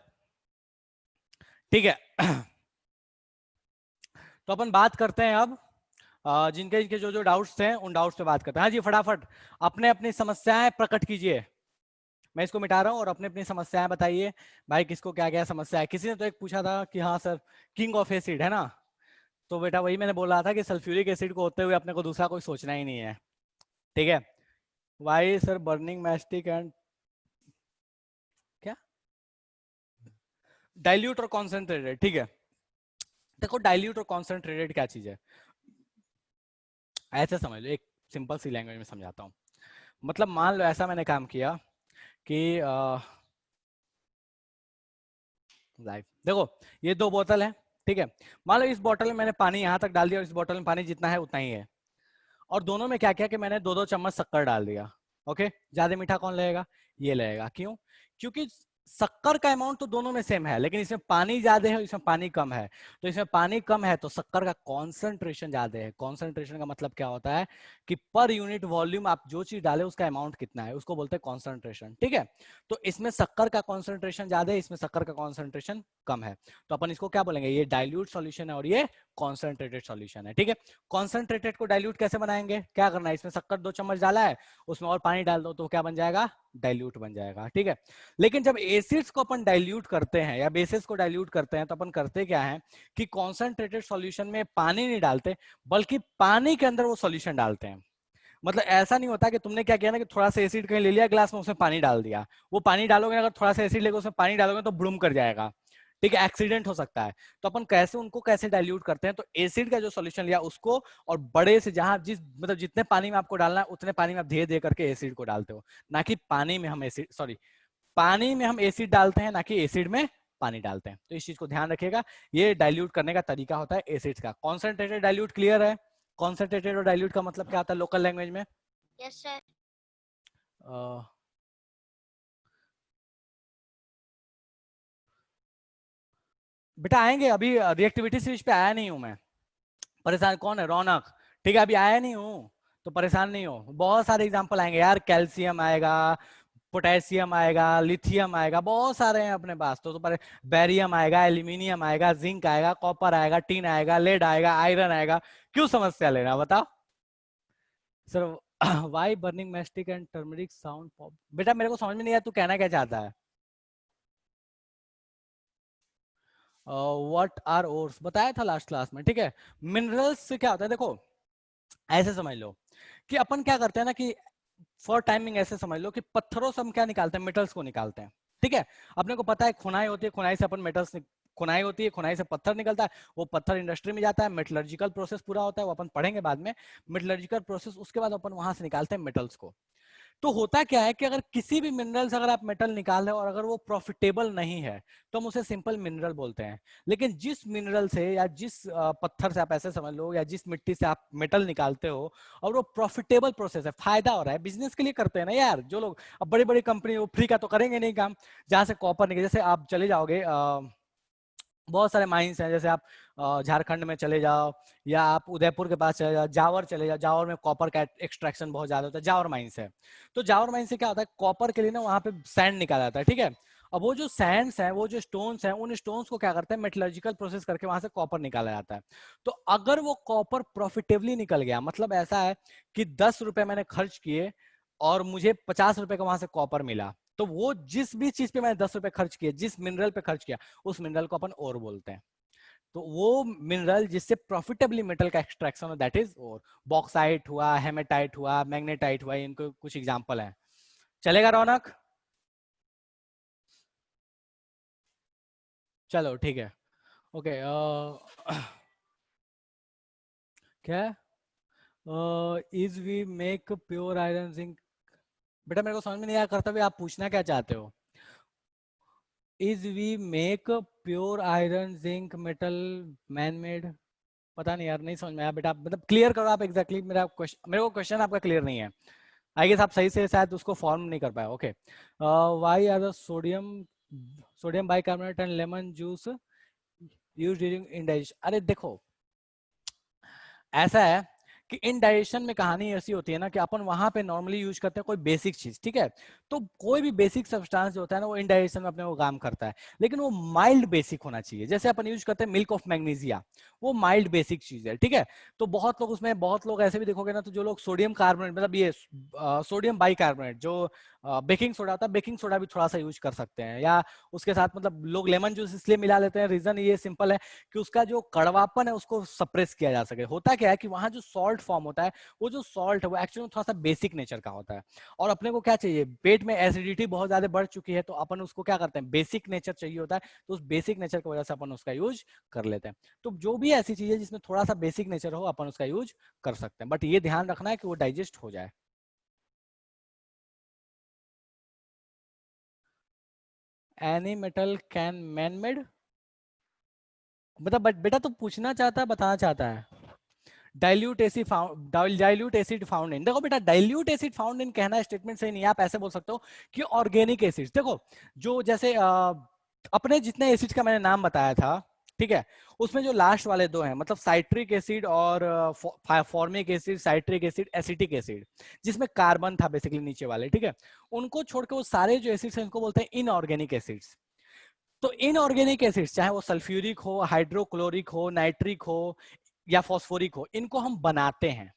S1: ठीक है। तो अपन बात करते हैं अब, जिनके जिनके जो जो डाउट्स थे उन डाउट्स पे बात करते हैं। हाँ जी, फटाफट अपने अपनी समस्याएं प्रकट कीजिए। मैं इसको मिटा रहा हूँ और अपनी अपनी समस्याएं बताइए। भाई किसको क्या क्या समस्या है? किसी ने तो एक पूछा था कि हाँ सर किंग ऑफ एसिड है ना, तो बेटा वही मैंने बोला था कि सल्फ्यूरिक एसिड को होते हुए अपने को दूसरा कोई सोचना ही नहीं है, ठीक है। Why sir burning mastic and क्या डाइल्यूट और कॉन्सेंट्रेटेड, ठीक है। देखो डाइल्यूट और कॉन्सेंट्रेटेड क्या चीज है, ऐसे समझ लो, एक सिंपल सी लैंग्वेज में समझाता हूँ। मतलब मान लो ऐसा मैंने काम किया कि लाइव देखो, ये दो बोतल है, ठीक है। मान लो इस बोतल में मैंने पानी यहाँ तक डाल दिया और इस बोतल में पानी जितना है उतना ही है, और दोनों में क्या किया कि मैंने दो दो चम्मच शक्कर डाल दिया। ओके, ज्यादा मीठा कौन लगेगा? ये लगेगा। क्यों? क्योंकि शक्कर का अमाउंट तो दोनों में सेम है, लेकिन इसमें पानी ज्यादा है, इसमें पानी कम है। तो इसमें पानी कम है तो शक्कर का कॉन्सेंट्रेशन ज्यादा है। कॉन्सेंट्रेशन का मतलब क्या होता है कि पर यूनिट वॉल्यूम आप जो चीज डाले उसका अमाउंट कितना है, उसको बोलते हैं कॉन्सेंट्रेशन। ठीक है, तो इसमें शक्कर का कॉन्सेंट्रेशन ज्यादा है, इसमें शक्कर का कॉन्सेंट्रेशन कम है। तो अपन इसको क्या बोलेंगे, ये डाइल्यूट सॉल्यूशन है और ये कॉन्सेंट्रेटेड सॉल्यूशन है। ठीक है, कॉन्सेंट्रेटेड को डाइल्यूट कैसे बनाएंगे, क्या करना है, इसमें शक्कर 2 चम्मच डाला है, उसमें और पानी डाल दो तो क्या बन जाएगा, डाइल्यूट बन जाएगा। ठीक है, लेकिन जब एसिड्स को अपन डाइल्यूट करते हैं या बेसिस को डाइल्यूट करते हैं तो अपन करते क्या है कि कॉन्सेंट्रेटेड सॉल्यूशन में पानी नहीं डालते, बल्कि पानी के अंदर वो सॉल्यूशन डालते हैं। मतलब ऐसा नहीं होता कि तुमने क्या किया ना कि थोड़ा सा एसिड कहीं ले लिया ग्लास में, उसमें पानी डाल दिया। वो पानी डालोगे, अगर थोड़ा सा एसिड लेके उसमें पानी डालोगे तो ब्लूम कर जाएगा। ठीक है, एक्सीडेंट हो सकता है। तो अपन कैसे उनको कैसे डाइल्यूट करते हैं, तो एसिड का जो सॉल्यूशन लिया उसको, और बड़े से जहां जिस मतलब जितने पानी में आपको डालना है उतने पानी में आप धीरे धीरे करके एसिड को डालते हो, ना कि पानी में हम एसिड सॉरी पानी में हम एसिड डालते हैं, ना कि एसिड में पानी डालते हैं। तो इस चीज को ध्यान रखिएगा, ये डाइल्यूट करने का तरीका होता है एसिड्स का। कॉन्सेंट्रेटेड डाइल्यूट क्लियर है, कॉन्सेंट्रेटेड और डाइल्यूट का मतलब क्या होता है लोकल लैंग्वेज में।
S2: Yes sir.
S1: बेटा आएंगे, अभी रिएक्टिविटी सीरीज पे आया नहीं हूं मैं। परेशान कौन है, रौनक। ठीक है, अभी आया नहीं हूं तो परेशान नहीं हो, बहुत सारे एग्जांपल आएंगे यार, कैल्शियम आएगा, पोटेशियम आएगा, लिथियम आएगा, बहुत सारे हैं अपने पास। तो पर बैरियम आएगा, एल्यूमिनियम आएगा, जिंक आएगा, कॉपर आएगा, टीन आएगा, लेड आएगा, आयरन आएगा। क्यों समस्या लेना बताओ sir. Why burning mastic and turmeric sound pop, बेटा मेरे को समझ में नहीं आया तू कहना क्या चाहता है। व्हाट आर ओर्स बताया था लास्ट क्लास में। ठीक है, मिनरल्स से क्या होता है, देखो ऐसे समझ लो कि अपन क्या करते हैं ना कि फॉर टाइमिंग ऐसे समझ लो कि पत्थरों से हम क्या निकालते हैं, मेटल्स को निकालते हैं। ठीक है, अपने को पता है खुनाई होती है, खुनाई से अपन मेटल्स, खुनाई होती है, खुनाई से पत्थर निकलता है, वो पत्थर इंडस्ट्री में जाता है, मेटलर्जिकल प्रोसेस पूरा होता है, वो अपन पढ़ेंगे बाद में। मेटलर्जिकल प्रोसेस उसके बाद अपन वहां से निकालते हैं मेटल्स को। तो होता क्या है कि अगर किसी भी मिनरल्स अगर आप मेटल निकाल रहे हो और अगर वो प्रॉफिटेबल नहीं है तो हम उसे सिंपल मिनरल बोलते हैं। लेकिन जिस मिनरल से या जिस पत्थर से आप ऐसे समझ लो या जिस मिट्टी से आप मेटल निकालते हो और वो प्रॉफिटेबल प्रोसेस है, फायदा हो रहा है, बिजनेस के लिए करते हैं ना यार जो लोग। अब बड़ी बड़ी कंपनी वो फ्री का तो करेंगे नहीं काम। जहां से कॉपर निकले, जैसे आप चले जाओगे बहुत सारे माइंस हैं, जैसे आप झारखंड में चले जाओ या आप उदयपुर के पास चले जाओ, जावर चले जाओ, जावर में कॉपर का एक्सट्रैक्शन बहुत ज्यादा होता है, जावर माइंस है। तो जावर माइंस से क्या होता है, कॉपर के लिए ना वहां पे सैंड निकाला जाता है। ठीक है, अब वो जो सैंड्स हैं, वो जो स्टोन्स हैं, उन स्टोन्स को क्या करते हैं, मेटलर्जिकल प्रोसेस करके वहां से कॉपर निकाला जाता है। तो अगर वो कॉपर प्रॉफिटेबली निकल गया, मतलब ऐसा है कि 10 रुपए मैंने खर्च किए और मुझे 50 रुपए का वहां से कॉपर मिला, तो वो जिस भी चीज पे मैंने 10 रुपए खर्च किए, जिस मिनरल पे खर्च किया, उस मिनरल को अपन ओर बोलते हैं। तो वो मिनरल जिससे प्रॉफिटेबली मेटल का एक्सट्रैक्शन हो, दैट इज ओर। बॉक्साइट हुआ, हेमेटाइट हुआ, मैग्नेटाइट हुआ, इनको कुछ एग्जांपल हैं। चलेगा रौनक? चलो ठीक है, ओके। क्या is we make pure iron zinc, बेटा मेरे को समझ में नहीं आया करता भी आप पूछना क्या चाहते हो। Is we make pure iron zinc metal man made, पता नहीं यार, नहीं समझ में आया बेटा, मतलब क्लियर करो आप एग्जैक्टली मेरा क्वेश्चन, मेरे को क्वेश्चन आपका क्लियर नहीं है। आई गेस आप सही से शायद उसको फॉर्म नहीं कर पाए। Okay, why are the sodium sodium bicarbonate and lemon juice used during indigestion. अरे देखो ऐसा है कि इनडाइजेशन में कहानी ऐसी होती है ना कि अपन वहां पे नॉर्मली यूज करते हैं कोई बेसिक चीज। ठीक है, तो कोई भी बेसिक सब्सटेंस जो होता है ना वो इनडाइजेशन में अपने को काम करता है, लेकिन वो माइल्ड बेसिक होना चाहिए। जैसे अपन यूज करते हैं मिल्क ऑफ मैग्नीशिया, वो माइल्ड बेसिक चीज है। ठीक है, तो बहुत लोग उसमें, बहुत लोग ऐसे भी देखोगे ना, तो जो लोग सोडियम कार्बोनेट मतलब ये सोडियम बाइकार्बोनेट जो बेकिंग सोडा होता है, बेकिंग सोडा भी थोड़ा सा यूज कर सकते हैं, या उसके साथ मतलब लोग लेमन जूस इसलिए मिला लेते हैं, रीजन ये सिंपल है कि उसका जो कड़वापन है उसको सप्रेस किया जा सके। होता क्या है कि वहां जो सॉल्ट फॉर्म होता है, वो जो सॉल्ट है वो एक्चुअली थोड़ा सा बेसिक नेचर का होता है, और अपने को क्या चाहिए, पेट में एसिडिटी बहुत ज्यादा बढ़ चुकी है तो अपन उसको क्या करते हैं, बेसिक नेचर चाहिए होता है, तो उस बेसिक नेचर की वजह से अपन उसका यूज कर लेते हैं। तो जो भी ऐसी चीज है जिसमें थोड़ा सा बेसिक नेचर हो अपन उसका यूज कर सकते हैं, बट ये ध्यान रखना है कि वो डाइजेस्ट हो जाए। Any metal can man made, मतलब बेटा तू पूछना चाहता है बताना चाहता है। डाइल्यूट एसिड फाउंड इन, देखो बेटा डाइल्यूट एसिड फाउंड इन कहना स्टेटमेंट सही नहीं है, आप ऐसे बोल सकते हो कि ऑर्गेनिक एसिड्स, देखो जो जैसे अपने जितने एसिड्स का मैंने नाम बताया था, ठीक है, उसमें जो लास्ट वाले दो हैं मतलब साइट्रिक एसिड और formic acid, citric acid, acetic acid, जिसमें कार्बन था बेसिकली नीचे वाले, ठीक है, उनको छोड़ के वो सारे जो एसिड्स हैं उनको बोलते हैं इनऑर्गेनिक एसिड्स। तो इनऑर्गेनिक एसिड्स चाहे वो सल्फ्यूरिक हो, हाइड्रोक्लोरिक हो, नाइट्रिक हो या फॉस्फोरिक हो, इनको हम बनाते हैं,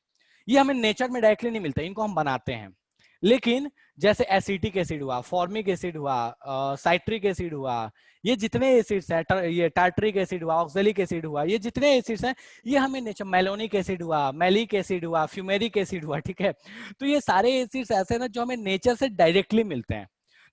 S1: ये हमें नेचर में डायरेक्टली नहीं मिलता, इनको हम बनाते हैं। लेकिन जैसे एसिटिक एसिड हुआ, फॉर्मिक एसिड हुआ, साइट्रिक एसिड हुआ, ये जितने एसिड्स हैं, ये टार्टरिक एसिड हुआ, ऑक्जेलिक एसिड हुआ, ये जितने एसिड्स हैं ये हमें नेचर, मेलोनिक एसिड हुआ, मैलिक एसिड हुआ, फ्यूमेरिक एसिड हुआ, ठीक है, तो ये सारे एसिड्स ऐसे ना जो हमें नेचर से डायरेक्टली मिलते हैं।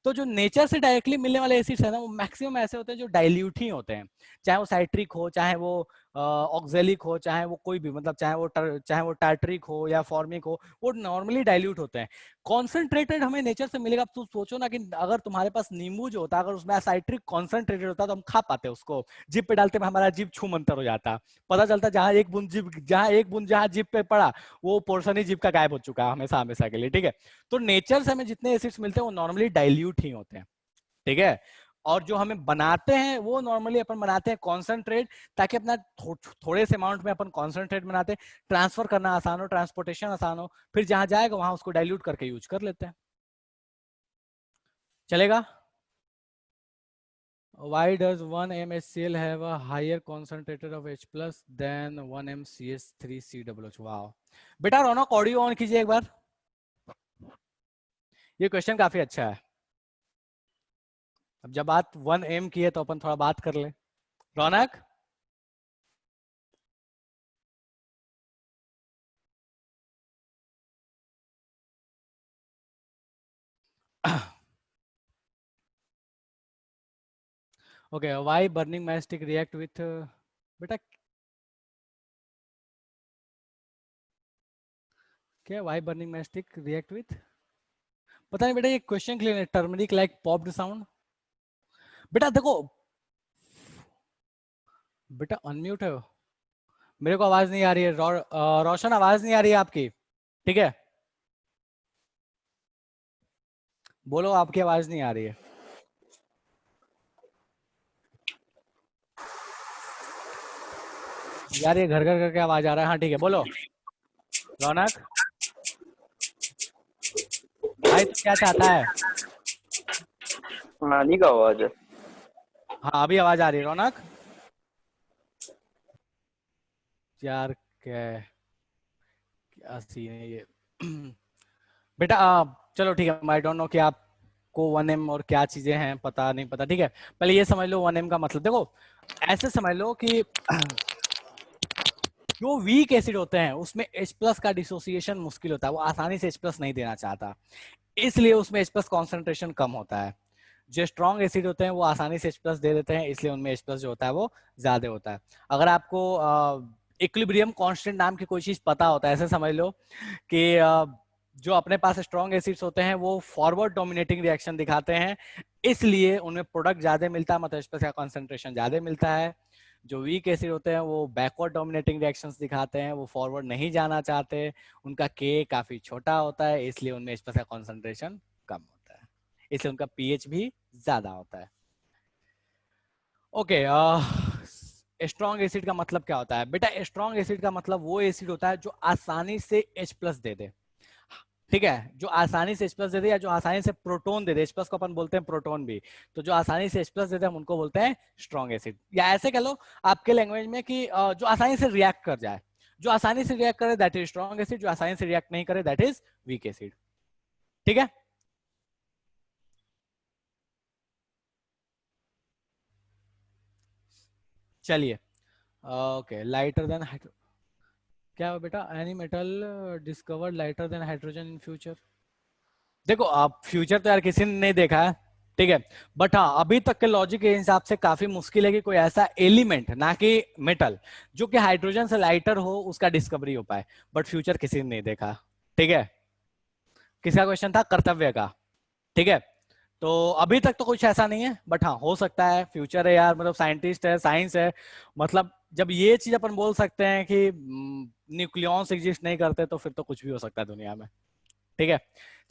S1: तो जो नेचर से डायरेक्टली मिलने वाले एसिड्स है ना वो मैक्सिमम ऐसे होते हैं जो डाइल्यूट ही होते हैं, चाहे वो साइट्रिक हो, चाहे वो ऑक्जेलिक हो, चाहे वो कोई भी मतलब चाहे वो टार्टरिक हो या फॉर्मिक हो, वो नॉर्मली डाइल्यूट होते हैं। कॉन्सेंट्रेटेड हमें नेचर से मिलेगा, तो सोचो ना कि अगर तुम्हारे पास नींबू जो होता है अगर उसमें साइट्रिक कॉन्सेंट्रेटेड होता तो हम खा पाते उसको, जीभ पे डालते में हमारा जीभ छू मंतर हो जाता, पता चलता जहां एक बूंद जहां जीभ पे पड़ा वो पोर्शन ही जीभ का गायब हो चुका है हमेशा हमेशा के लिए, ठीक है। तो नेचर से हमें जितने एसिड्स मिलते हैं वो नॉर्मली डाइल्यूट ही होते हैं, ठीक है। और जो हमें बनाते हैं वो नॉर्मली अपन बनाते हैं कॉन्सेंट्रेट, ताकि अपना थोड़े से अमाउंट में अपन कॉन्सेंट्रेट बनाते हैं, ट्रांसफर करना आसान हो, ट्रांसपोर्टेशन आसान हो, फिर जहां जाएगा वहां उसको डाइल्यूट करके यूज कर लेते हैं। चलेगा? Why does 1MHCl have a higher concentrated of H plus than 1MCH3COOH? वाह बेटा, रौनक ऑडियो ऑन कीजिए एक बार, ये क्वेश्चन काफी अच्छा है। अब जब बात 1M की है तो अपन थोड़ा बात कर ले। Raunak, okay, why burning mastic react with, बेटा क्या why burning mastic react with, पता नहीं बेटा, ये क्वेश्चन क्लियर है। टर्मरिक लाइक पॉप्ड साउंड, बेटा देखो, बेटा अनम्यूट है, मेरे को आवाज नहीं आ रही है, रोशन आवाज नहीं आ रही है आपकी, ठीक है, बोलो, आपकी आवाज नहीं आ रही है। यार ये घर घर करके आवाज आ रहा है, हाँ ठीक है, बोलो रौनक, भाई तू क्या चाहता है?
S2: नानी का आवाज है।
S1: हाँ अभी आवाज आ रही है रौनक। यार क्या क्या सीन है ये बेटा चलो ठीक है, आई डोंट नो कि आपको 1M और क्या चीजें हैं पता नहीं पता, ठीक है, पहले ये समझ लो 1M का मतलब, देखो ऐसे समझ लो कि जो वीक एसिड होते हैं उसमें H प्लस का डिसोसिएशन मुश्किल होता है, वो आसानी से H प्लस नहीं देना चाहता, इसलिए उसमें H प्लस कॉन्सेंट्रेशन कम होता है। जो स्ट्रॉन्ग एसिड होते हैं वो आसानी से H प्लस दे देते हैं, इसलिए उनमें H प्लस जो होता है वो ज्यादा होता है। अगर आपको इक्विलिब्रियम कांस्टेंट नाम की कोई चीज पता होता है, ऐसे समझ लो कि जो अपने पास स्ट्रॉन्ग एसिड्स होते हैं वो फॉरवर्ड डोमिनेटिंग रिएक्शन दिखाते हैं, इसलिए उनमें प्रोडक्ट ज्यादा मिलता है, मतलब H प्लस का कॉन्सेंट्रेशन ज्यादा मिलता है। जो वीक एसिड होते हैं वो बैकवर्ड डोमिनेटिंग रिएक्शंस दिखाते हैं, वो फॉरवर्ड नहीं जाना चाहते, उनका के काफी छोटा होता है, इसलिए उनमें H प्लस का कॉन्सेंट्रेशन कम होता है, इसलिए उनका पीएच भी ज्यादा होता है। ओके, स्ट्रॉन्ग एसिड का मतलब क्या होता है बेटा? स्ट्रॉन्ग एसिड का मतलब वो एसिड होता है जो आसानी से H प्लस दे दे, ठीक है, जो आसानी से H प्लस दे दे या जो आसानी से प्रोटोन दे दे, H प्लस को अपन बोलते हैं प्रोटोन भी, तो जो आसानी से H प्लस दे दे हम उनको बोलते हैं स्ट्रॉन्ग एसिड। या ऐसे कह लो आपके लैंग्वेज में कि जो आसानी से रिएक्ट कर जाए, जो आसानी से रिएक्ट करे दैट इज स्ट्रॉन्ग एसिड, जो आसानी से रिएक्ट नहीं करे दैट इज वीक एसिड, ठीक है। चलिए, ओके, लाइटर देन क्या है बेटा? Any metal discovered lighter than hydrogen in future, देखो आप फ्यूचर तो यार किसी ने नहीं देखा है, ठीक है, बट हाँ अभी तक के लॉजिक के हिसाब से काफी मुश्किल है कि कोई ऐसा एलिमेंट, ना कि मेटल, जो कि हाइड्रोजन से लाइटर हो उसका डिस्कवरी हो पाए, बट फ्यूचर किसी ने नहीं देखा, ठीक है। किसका क्वेश्चन था? कर्तव्य का, ठीक है। तो अभी तक तो कुछ ऐसा नहीं है, बट हाँ हो सकता है, फ्यूचर है यार, मतलब साइंटिस्ट है, साइंस है, मतलब जब ये चीज अपन बोल सकते हैं कि न्यूक्लियॉन्स एग्जिस्ट नहीं करते, तो फिर तो कुछ भी हो सकता है दुनिया में। ठीक है,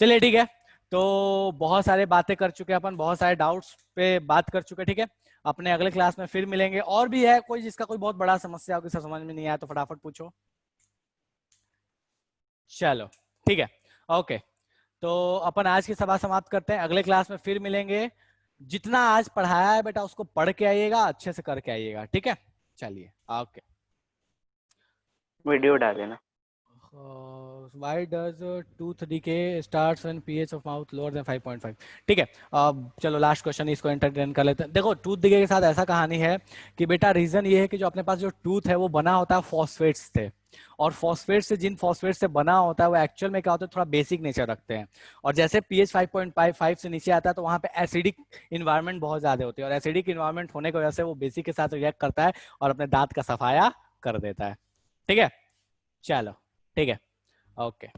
S1: चलिए ठीक है। तो बहुत सारे बातें कर चुके हैं अपन, बहुत सारे डाउट्स पे बात कर चुके हैं। ठीक है, अपने अगले क्लास में फिर मिलेंगे। और भी है कोई जिसका कोई बहुत बड़ा समस्या हो, किसी समझ में नहीं आया, तो फटाफट पूछो। चलो ठीक है, ओके। तो अपन आज की सभा समाप्त करते हैं, अगले क्लास में फिर मिलेंगे। जितना आज पढ़ाया है बेटा उसको पढ़ के आइएगा, अच्छे से करके आइएगा। ठीक है, चलिए ओके।
S2: वीडियो डाले ना।
S1: Why does tooth decay starts when pH of mouth lower than 5.5? ठीक है, चलो लास्ट क्वेश्चन इसको एंटरटेन कर लेते हैं। देखो टूथ डिके के साथ ऐसा कहानी है कि बेटा रीजन ये है कि जो अपने पास जो टूथ है वो बना होता है फॉस्फेट्स से, और फॉस्फेट से, जिन फॉस्फेट से बना होता है वो एक्चुअल में क्या होता है, थोड़ा बेसिक नेचर रखते हैं। और जैसे पीएच 5.5 से नीचे आता है तो वहां पे एसिडिक इन्वायरमेंट बहुत ज्यादा होती है, और एसिडिक इन्वायरमेंट होने की वजह से वो बेसिक के साथ रिएक्ट करता है और अपने दांत का सफाया कर देता है। ठीक है, चलो ठीक है, ओके।